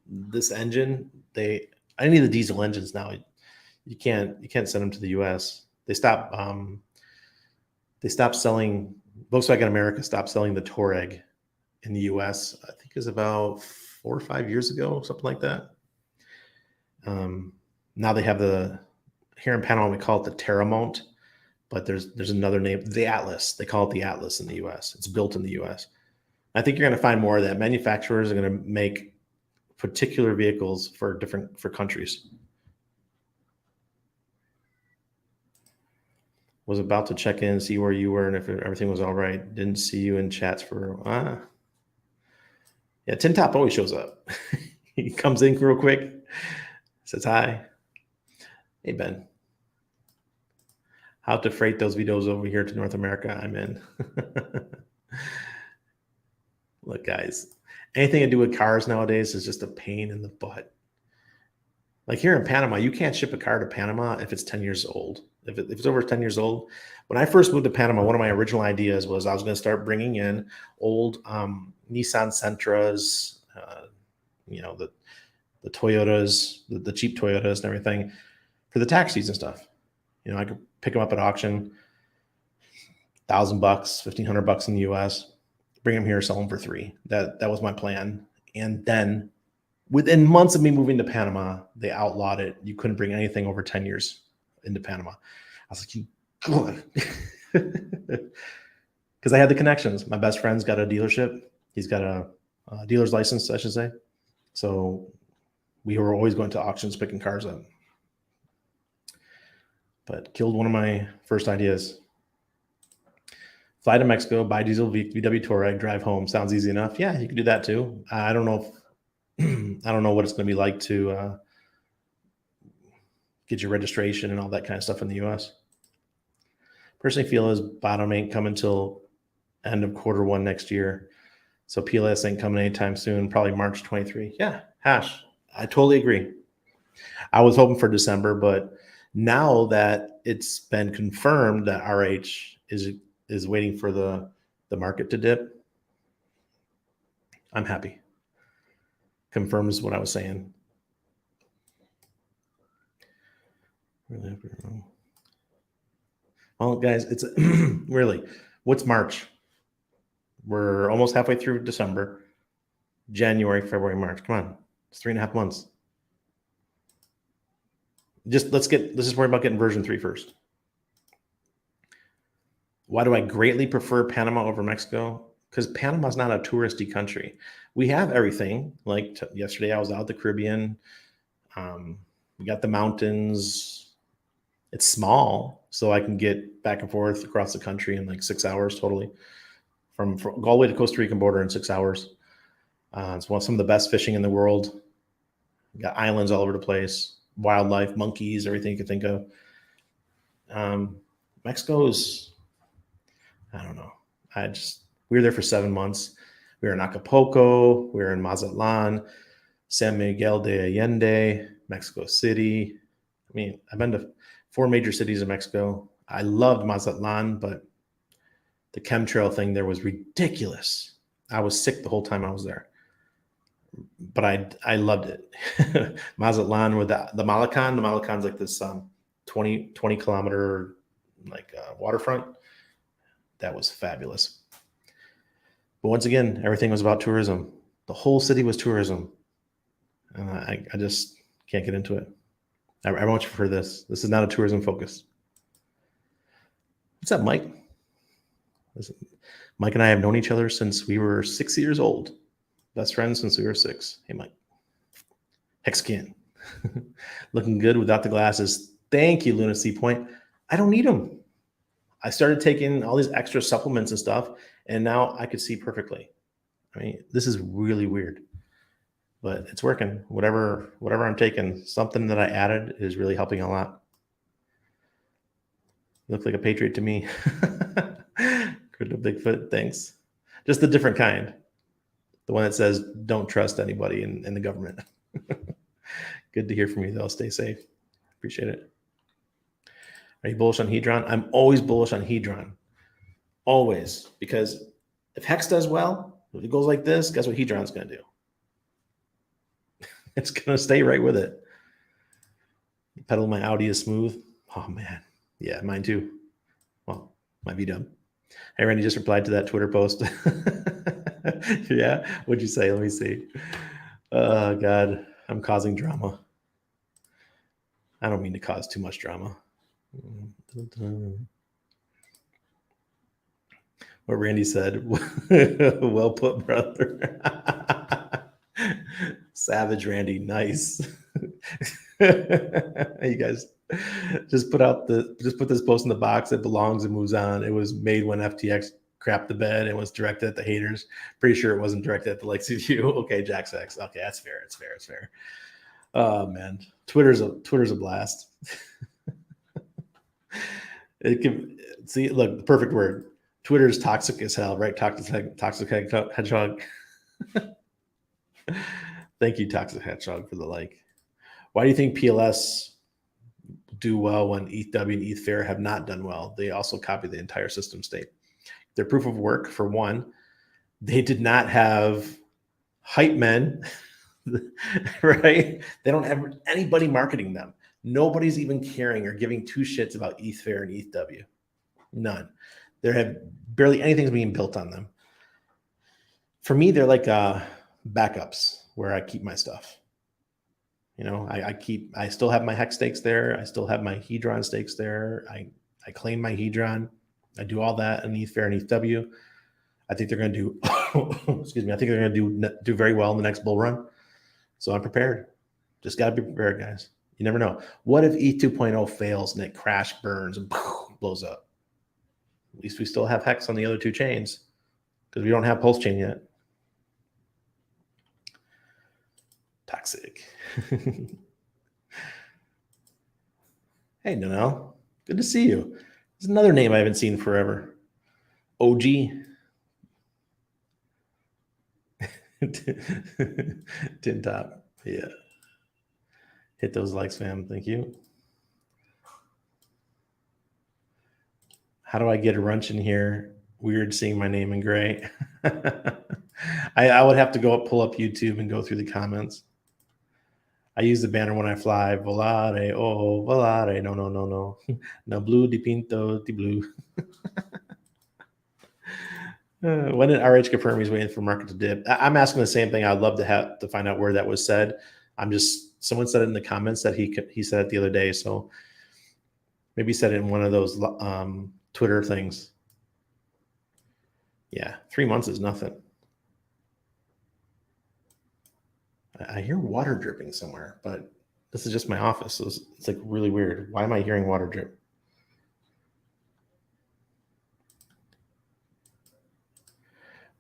this engine, I need the diesel engines now. You can't send them to the U.S. They stopped selling. Volkswagen America stopped selling the Touareg in the U.S. I think it was about 4 or 5 years ago, something like that. Now they have here in Panama we call it the Terramont, but there's another name, the Atlas. They call it the Atlas in the U.S. It's built in the U.S. I think you're going to find more of that. Manufacturers are going to make particular vehicles for countries. Was about to check in, see where you were, and if everything was all right. Didn't see you in chats for yeah. Tin Top always shows up. He comes in real quick, says hi. Hey Ben, how to freight those videos over here to North America? I'm in. Look, guys, anything to do with cars nowadays is just a pain in the butt. Like here in Panama, you can't ship a car to Panama if it's 10 years old. If it's over 10 years old. When I first moved to Panama, one of my original ideas was I was going to start bringing in old Nissan Sentras, the Toyotas, the cheap Toyotas and everything for the taxis and stuff. I could pick them up at auction, $1,000, $1,500 in the US, bring them here, sell them for $3,000. That was my plan. And then within months of me moving to Panama, they outlawed it. You couldn't bring anything over 10 years into Panama. I was like, because I had the connections. My best friend's got a dealership. He's got a dealer's license, I should say. So we were always going to auctions, picking cars up. But killed one of my first ideas. Fly to Mexico, buy diesel VW Touareg, drive home. Sounds easy enough. Yeah, you can do that too. I don't know what it's going to be like to get your registration and all that kind of stuff in the U.S. Personally feel his bottom ain't coming until end of Q1 next year. So PLS ain't coming anytime soon, probably March 23. Yeah, Hash, I totally agree. I was hoping for December, but now that it's been confirmed that RH is waiting for the market to dip, I'm happy. Confirms what I was saying. Well, guys, it's really, what's March? We're almost halfway through December. January, February, March. Come on, it's 3.5 months. Let's just worry about getting version 3 first. Why do I greatly prefer Panama over Mexico? Because Panama's not a touristy country. We have everything. Like yesterday, I was out the Caribbean. We got the mountains. It's small, so I can get back and forth across the country in like 6 hours totally. From all the way to Costa Rican border in 6 hours. It's some of the best fishing in the world. We got islands all over the place, wildlife, monkeys, everything you can think of. Mexico is, I don't know. We were there for 7 months. We were in Acapulco. We were in Mazatlan, San Miguel de Allende, Mexico City. I mean, I've been to 4 major cities in Mexico. I loved Mazatlan, but the chemtrail thing there was ridiculous. I was sick the whole time I was there, but I loved it. Mazatlan with the Malacan. The Malacan's like this 20 kilometer waterfront. That was fabulous. But once again, everything was about tourism. The whole city was tourism. And I just can't get into it. I want you for this. This is not a tourism focus. What's up, Mike? Listen, Mike and I have known each other since we were 6 years old. Best friends since we were 6. Hey, Mike. HEX skin. Looking good without the glasses. Thank you, Luna C Point. I don't need them. I started taking all these extra supplements and stuff, and now I could see perfectly. I mean, this is really weird, but it's working. Whatever I'm taking, something that I added is really helping a lot. You look like a patriot to me. Crypto Bigfoot, thanks. Just the different kind. The one that says, don't trust anybody in the government. Good to hear from you, though. Stay safe. Appreciate it. Are you bullish on Hedron? I'm always bullish on Hedron. Always. Because if HEX does well, if it goes like this, guess what Hedron's going to do? It's going to stay right with it. Pedal my Audi is smooth. Oh, man. Yeah, mine too. Well, my VW. Hey, Randy just replied to that Twitter post. Yeah? What'd you say? Let me see. Oh, God. I'm causing drama. I don't mean to cause too much drama. What Randy said. Well put, brother. Savage Randy. Nice. You guys just put this post in the box. It belongs and moves on. It was made when FTX crapped the bed and was directed at the haters. Pretty sure it wasn't directed at the likes of you. Okay, Jack's X. Okay, that's fair. It's fair. It's fair. Oh man, Twitter's a blast. It can see. Look, the perfect word. Twitter's toxic as hell, right? Toxic hedgehog. Thank you, Toxic Hedgehog, for the like. Why do you think PLS do well when ETHW and ETHFair have not done well? They also copy the entire system state. Their proof of work, for one, they did not have hype men, right? They don't have anybody marketing them. Nobody's even caring or giving two shits about ETHFair and ETHW. None. There have barely anything's being built on them. For me, they're like backups where I keep my stuff. You know, I still have my HEX stakes there. I still have my Hedron stakes there. I claim my Hedron. I do all that in ETHFair and ETHW. I think they're going to do, excuse me. I think they're going to do very well in the next bull run. So I'm prepared. Just got to be prepared, guys. You never know. What if ETH 2.0 fails and it crash burns and blows up? At least we still have HEX on the other two chains because we don't have PulseChain yet. Toxic. Hey, no. Good to see you. There's another name I haven't seen forever. OG. Tin Top. Yeah. Hit those likes, fam. Thank you. How do I get a runch in here? Weird seeing my name in gray. I would have to pull up YouTube and go through the comments. I use the banner when I fly. Volare, oh, volare. No. No blue di pinto di blue. When did RH confirm he's waiting for market to dip? I'm asking the same thing. I'd love to find out where that was said. Someone said it in the comments that he said it the other day. So maybe he said it in one of those Twitter things. Yeah, 3 months is nothing. I hear water dripping somewhere, but this is just my office. So it's like really weird. Why am I hearing water drip?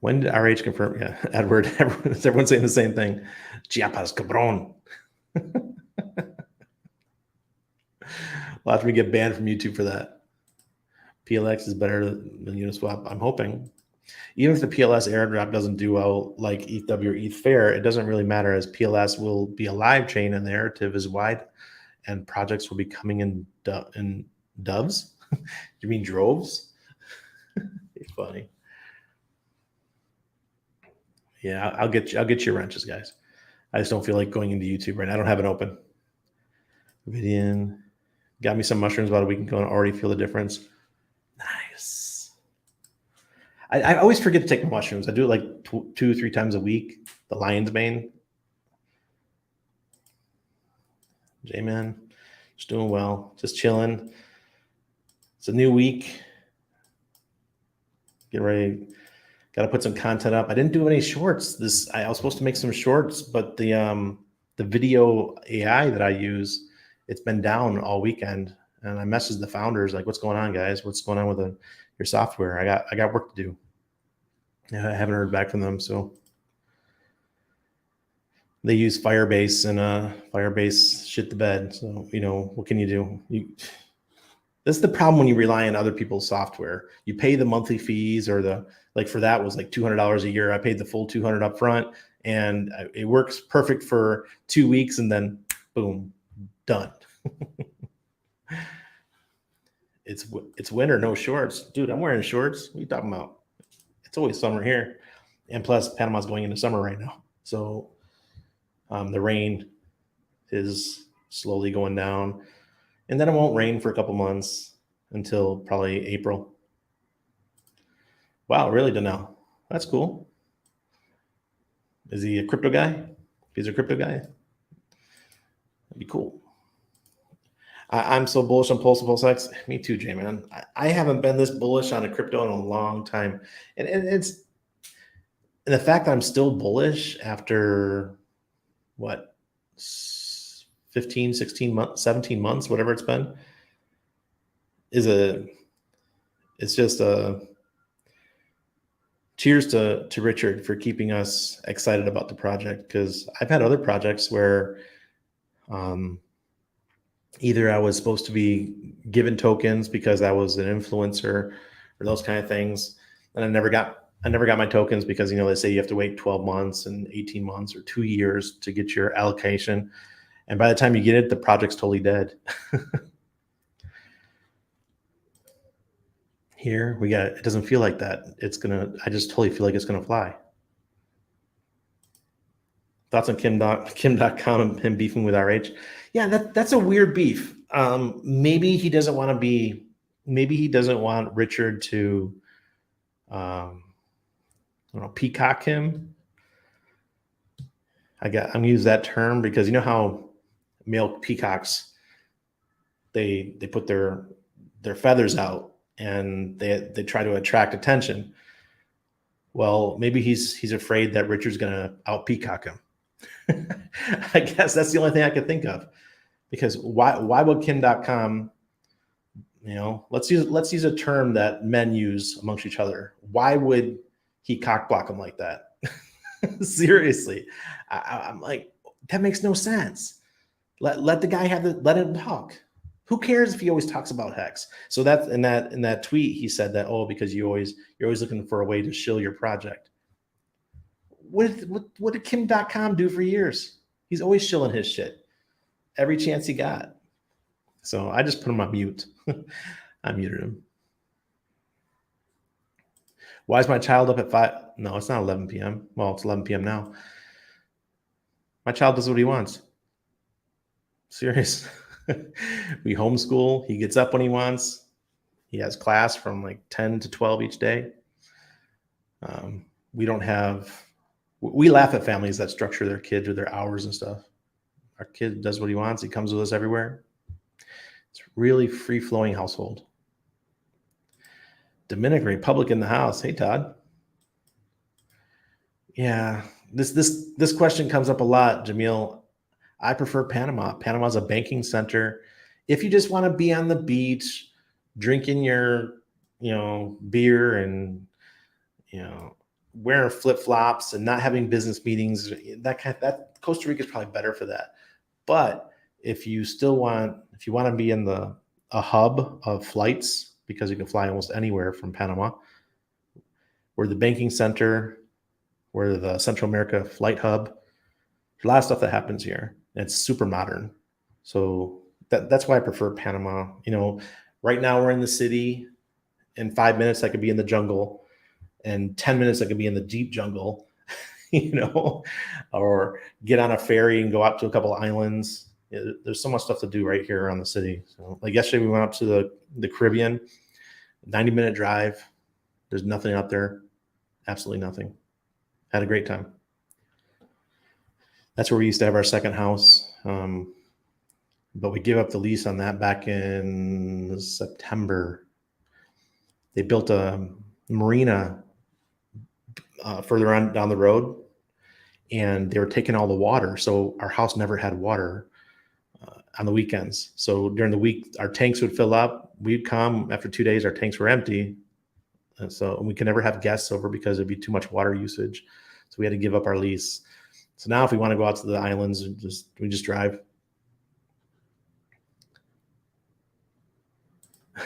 When did RH confirm? Yeah, Edward. Everyone's saying the same thing. Chiapas, cabron. Watch me get banned from YouTube for that. PLX is better than Uniswap. I'm hoping. Even if the PLS airdrop doesn't do well like ETHW or ETHFair, it doesn't really matter as PLS will be a live chain and the narrative is wide and projects will be coming in doves. You mean droves? It's funny. Yeah, I'll get your wrenches, guys. I just don't feel like going into YouTube right now. I don't have it open. Vidian got me some mushrooms about a week ago and already feel the difference. Nice. I always forget to take my mushrooms. I do it like 2 or 3 times a week. The lion's mane. J-Man, just doing well. Just chilling. It's a new week. Get ready. Got to put some content up. I didn't do any shorts. I was supposed to make some shorts, but the video AI that I use, it's been down all weekend. And I messaged the founders like, "What's going on, guys? What's going on with your software? I got work to do." Yeah, I haven't heard back from them. So they use Firebase and Firebase shit the bed. So what can you do? This is the problem when you rely on other people's software. You pay the monthly fees or for that was like $200 a year. I paid the full $200 up front and it works perfect for 2 weeks and then Boom, done. It's winter, no shorts. Dude, I'm wearing shorts. What are you talking about? It's always summer here. And plus, Panama's going into summer right now. So the rain is slowly going down. And then it won't rain for a couple months until probably April. Wow, really, Donnell? That's cool. Is he a crypto guy? If he's a crypto guy, that'd be cool. I'm so bullish on PulseChain. Me too, J-Man. I haven't been this bullish on a crypto in a long time. And it's and the fact that I'm still bullish after what, 15, 16 months, 17 months, whatever it's been, it's just a cheers to Richard for keeping us excited about the project, because I've had other projects where either I was supposed to be given tokens because I was an influencer or those kind of things, and I never got my tokens because, you know, they say you have to wait 12 months and 18 months or 2 years to get your allocation, and by the time you get it, the project's totally dead. Here we got, it doesn't feel like that. I just totally feel like it's gonna fly. Thoughts on Kim.com and him beefing with RH? Yeah, that's a weird beef. Maybe he doesn't want Richard to peacock him. I'm gonna use that term because you know how male peacocks, they put their feathers out and they try to attract attention. Well, maybe he's afraid that Richard's gonna out peacock him. I guess that's the only thing I could think of, because why would Kim.com, let's use a term that men use amongst each other. Why would he cock block him like that? Seriously, I'm like, that makes no sense. Let the guy let him talk. Who cares if he always talks about HEX? So that's in that tweet he said that, oh, because you're always looking for a way to shill your project. What did Kim.com do for years? He's always shilling his shit every chance he got. So I just put him on mute. I muted him. Why is my child up at 5? No, it's not 11 p.m. Well, it's 11 p.m. now. My child does what he wants. Serious. We homeschool. He gets up when he wants. He has class from like 10 to 12 each day. We laugh at families that structure their kids or their hours and stuff. Our kid does what he wants. He comes with us everywhere. It's a really free-flowing household. Dominican Republic in the house. Hey, Todd. Yeah, this question comes up a lot, Jamil. I prefer Panama. Panama's a banking center. If you just want to be on the beach, drinking your, beer and, wearing flip-flops and not having business meetings, that Costa Rica is probably better for that. But if you want to be in a hub of flights, because you can fly almost anywhere from Panama, we're the banking center, we're the Central America flight hub. There's a lot of stuff that happens here. And it's super modern. So that's why I prefer Panama. Right now we're in the city. In 5 minutes, I could be in the jungle. And 10 minutes, I could be in the deep jungle, or get on a ferry and go out to a couple of islands. There's so much stuff to do right here around the city. So, like yesterday, we went up to the Caribbean, 90-minute drive. There's nothing out there, absolutely nothing. Had a great time. That's where we used to have our second house, but we gave up the lease on that back in September. They built a marina further on down the road, and they were taking all the water. So our house never had water on the weekends. So during the week, our tanks would fill up. We'd come after 2 days, our tanks were empty. And so we could never have guests over because it'd be too much water usage. So we had to give up our lease. So now if we want to go out to the islands, we just drive.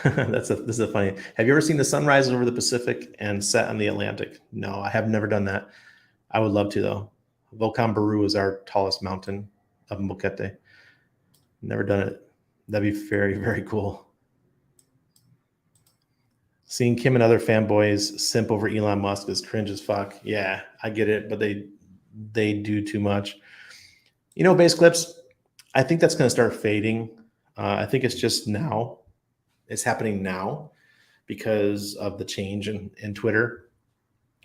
This is a funny. Have you ever seen the sunrise over the Pacific and set on the Atlantic? No, I have never done that. I would love to though. Volcan Baru is our tallest mountain up in Boquete. Never done it. That'd be very, very cool. Seeing Kim and other fanboys simp over Elon Musk is cringe as fuck. Yeah, I get it, but they do too much. You know, base clips, I think that's going to start fading. I think it's just now. It's happening now because of the change in Twitter.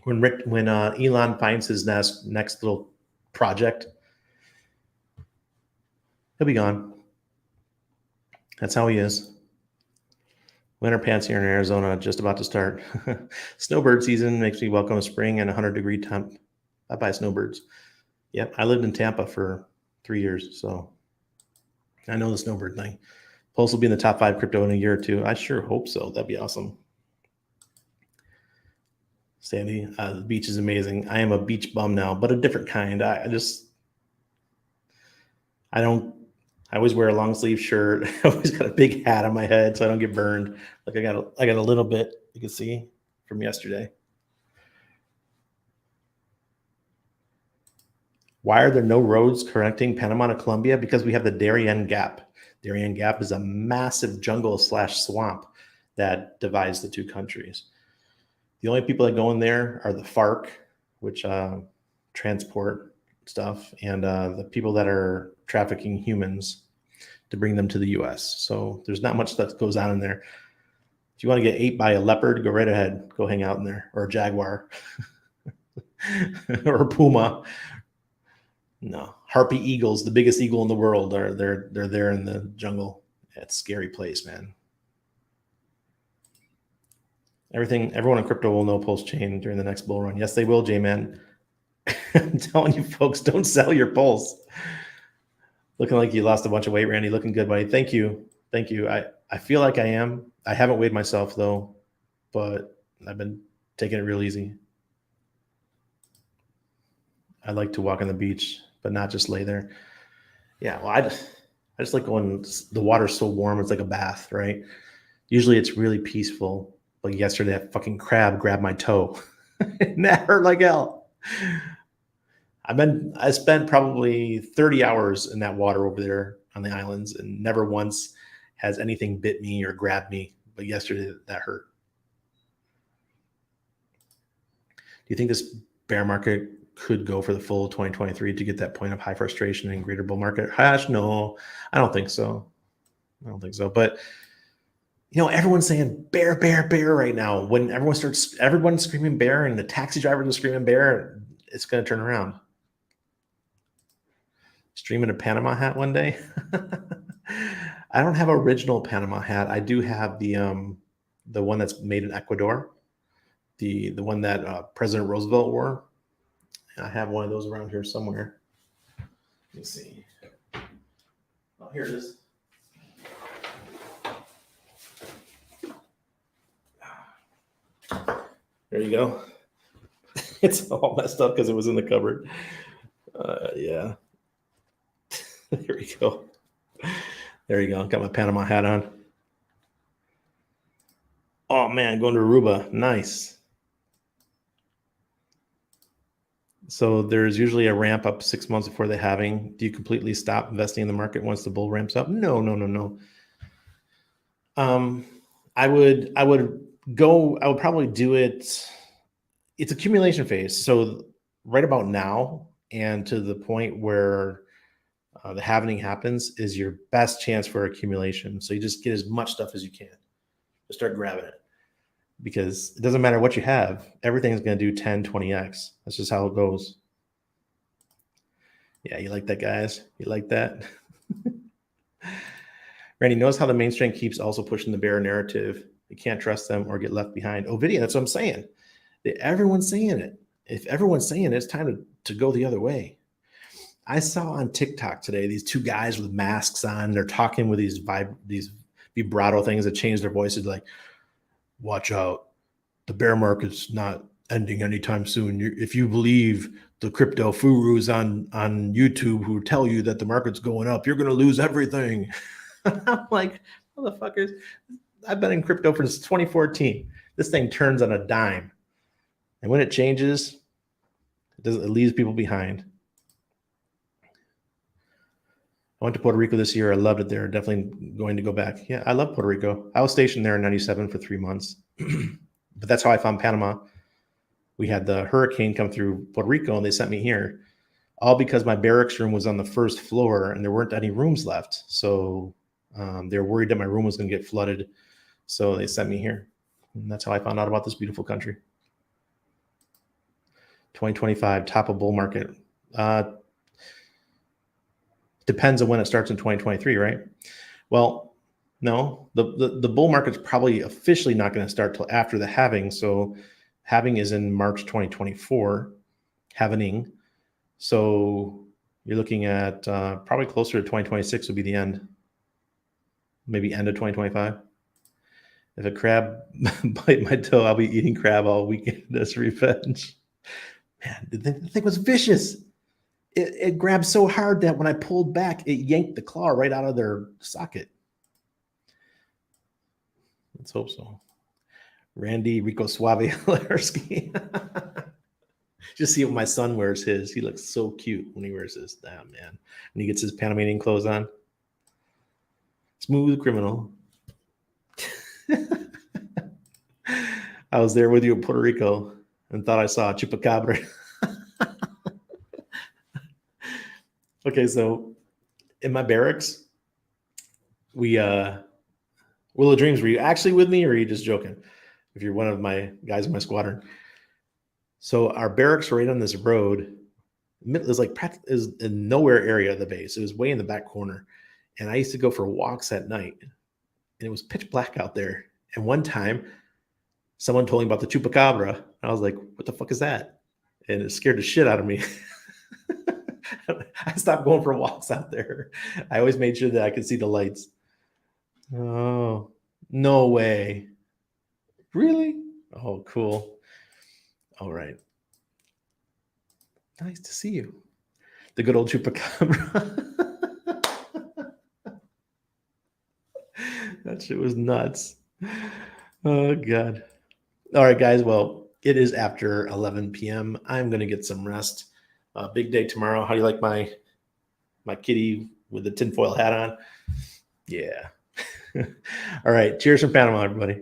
When Elon finds his next little project, he'll be gone. That's how he is. Winter pants here in Arizona, just about to start. Snowbird season makes me welcome spring and 100-degree temp. I buy snowbirds. Yep, I lived in Tampa for 3 years, so I know the snowbird thing. Pulse will be in the top 5 crypto in a year or two. I sure hope so. That'd be awesome. Sandy, the beach is amazing. I am a beach bum now, but a different kind. I always wear a long sleeve shirt. I always got a big hat on my head so I don't get burned. Like I got a little bit, you can see from yesterday. Why are there no roads connecting Panama to Colombia? Because we have the Darien Gap. Darien Gap is a massive jungle / swamp that divides the two countries. The only people that go in there are the FARC, which transport stuff, and the people that are trafficking humans to bring them to the U.S. So there's not much that goes on in there. If you want to get ate by a leopard, go right ahead. Go hang out in there, or a jaguar, or a puma. No, harpy eagles, the biggest eagle in the world, they're there in the jungle. It's a scary place, man. Everyone in crypto will know PulseChain during the next bull run. Yes, they will, J-Man. I'm telling you, folks, don't sell your Pulse. Looking like you lost a bunch of weight, Randy. Looking good, buddy. Thank you. Thank you. I feel like I am. I haven't weighed myself, though, but I've been taking it real easy. I like to walk on the beach, but not just lay there. Yeah, well, I just like going, the water's so warm, it's like a bath, right? Usually it's really peaceful. But yesterday, that fucking crab grabbed my toe. And that hurt like hell. I spent probably 30 hours in that water over there on the islands, and never once has anything bit me or grabbed me. But yesterday, that hurt. Do you think this bear market could go for the full 2023 to get that point of high frustration and greater bull market? Hash, no, I don't think so. But you know, everyone's saying bear, bear, bear right now. When everyone's screaming bear and the taxi drivers are screaming bear, it's going to turn around. Stream in a Panama hat one day. I don't have original Panama hat. I do have the one that's made in Ecuador, the one that President Roosevelt wore. I have one of those around here somewhere. Let me see. Oh, here it is. There you go. It's all messed up because it was in the cupboard. Yeah. There we go. There you go. Got my Panama hat on. Oh, man, going to Aruba. Nice. So there's usually a ramp up 6 months before the halving. Do you completely stop investing in the market once the bull ramps up? No. I would probably do it. It's accumulation phase. So right about now and to the point where the halving happens is your best chance for accumulation. So you just get as much stuff as you can. Just start grabbing it, because it doesn't matter what you have. Everything's going to do 10, 20x. That's just how it goes. Yeah, you like that, guys? You like that? Randy, notice how the mainstream keeps also pushing the bear narrative. You can't trust them or get left behind. Ovidia, that's what I'm saying. Everyone's saying it. If everyone's saying it, it's time to go the other way. I saw on TikTok today these two guys with masks on. They're talking with these vibrato things that change their voices, like, watch out, the bear market's not ending anytime soon. If you believe the crypto gurus on YouTube who tell you that the market's going up, you're going to lose everything. I'm like, motherfuckers, I've been in crypto since 2014. This thing turns on a dime. And when it changes, it leaves people behind. I went to Puerto Rico this year. I loved it there. Definitely going to go back. Yeah, I love Puerto Rico. I was stationed there in 97 for 3 months. But that's how I found Panama. We had the hurricane come through Puerto Rico and they sent me here, all because my barracks room was on the first floor and there weren't any rooms left. So they were worried that my room was going to get flooded. So they sent me here. And that's how I found out about this beautiful country. 2025, top of bull market. Depends on when it starts in 2023, right? Well, no, the bull market's probably officially not going to start till after the halving. So halving is in March 2024, halvening. So you're looking at probably closer to 2026 would be the end, maybe end of 2025. If a crab bite my toe, I'll be eating crab all weekend as revenge. Man, the thing was vicious. It grabbed so hard that when I pulled back, it yanked the claw right out of their socket. Let's hope so. Randy Rico Suave Larski. Just see what my son wears his. He looks so cute when he wears his. Damn, man. When he gets his Panamanian clothes on. Smooth criminal. I was there with you in Puerto Rico and thought I saw a chupacabra. Okay, so in my barracks, we Will of Dreams, were you actually with me or are you just joking? If you're one of my guys in my squadron. So our barracks were right on this road. It was like is in nowhere area of the base. It was way in the back corner. And I used to go for walks at night. And it was pitch black out there. And one time, someone told me about the chupacabra. I was like, what the fuck is that? And it scared the shit out of me. I stopped going for walks out there. I always made sure that I could see the lights. Oh, no way. Really? Oh, cool. All right. Nice to see you. The good old chupacabra. That shit was nuts. Oh, God. All right, guys. Well, it is after 11 p.m. I'm going to get some rest. Big day tomorrow. How do you like my kitty with the tinfoil hat on? Yeah. All right. Cheers from Panama, everybody.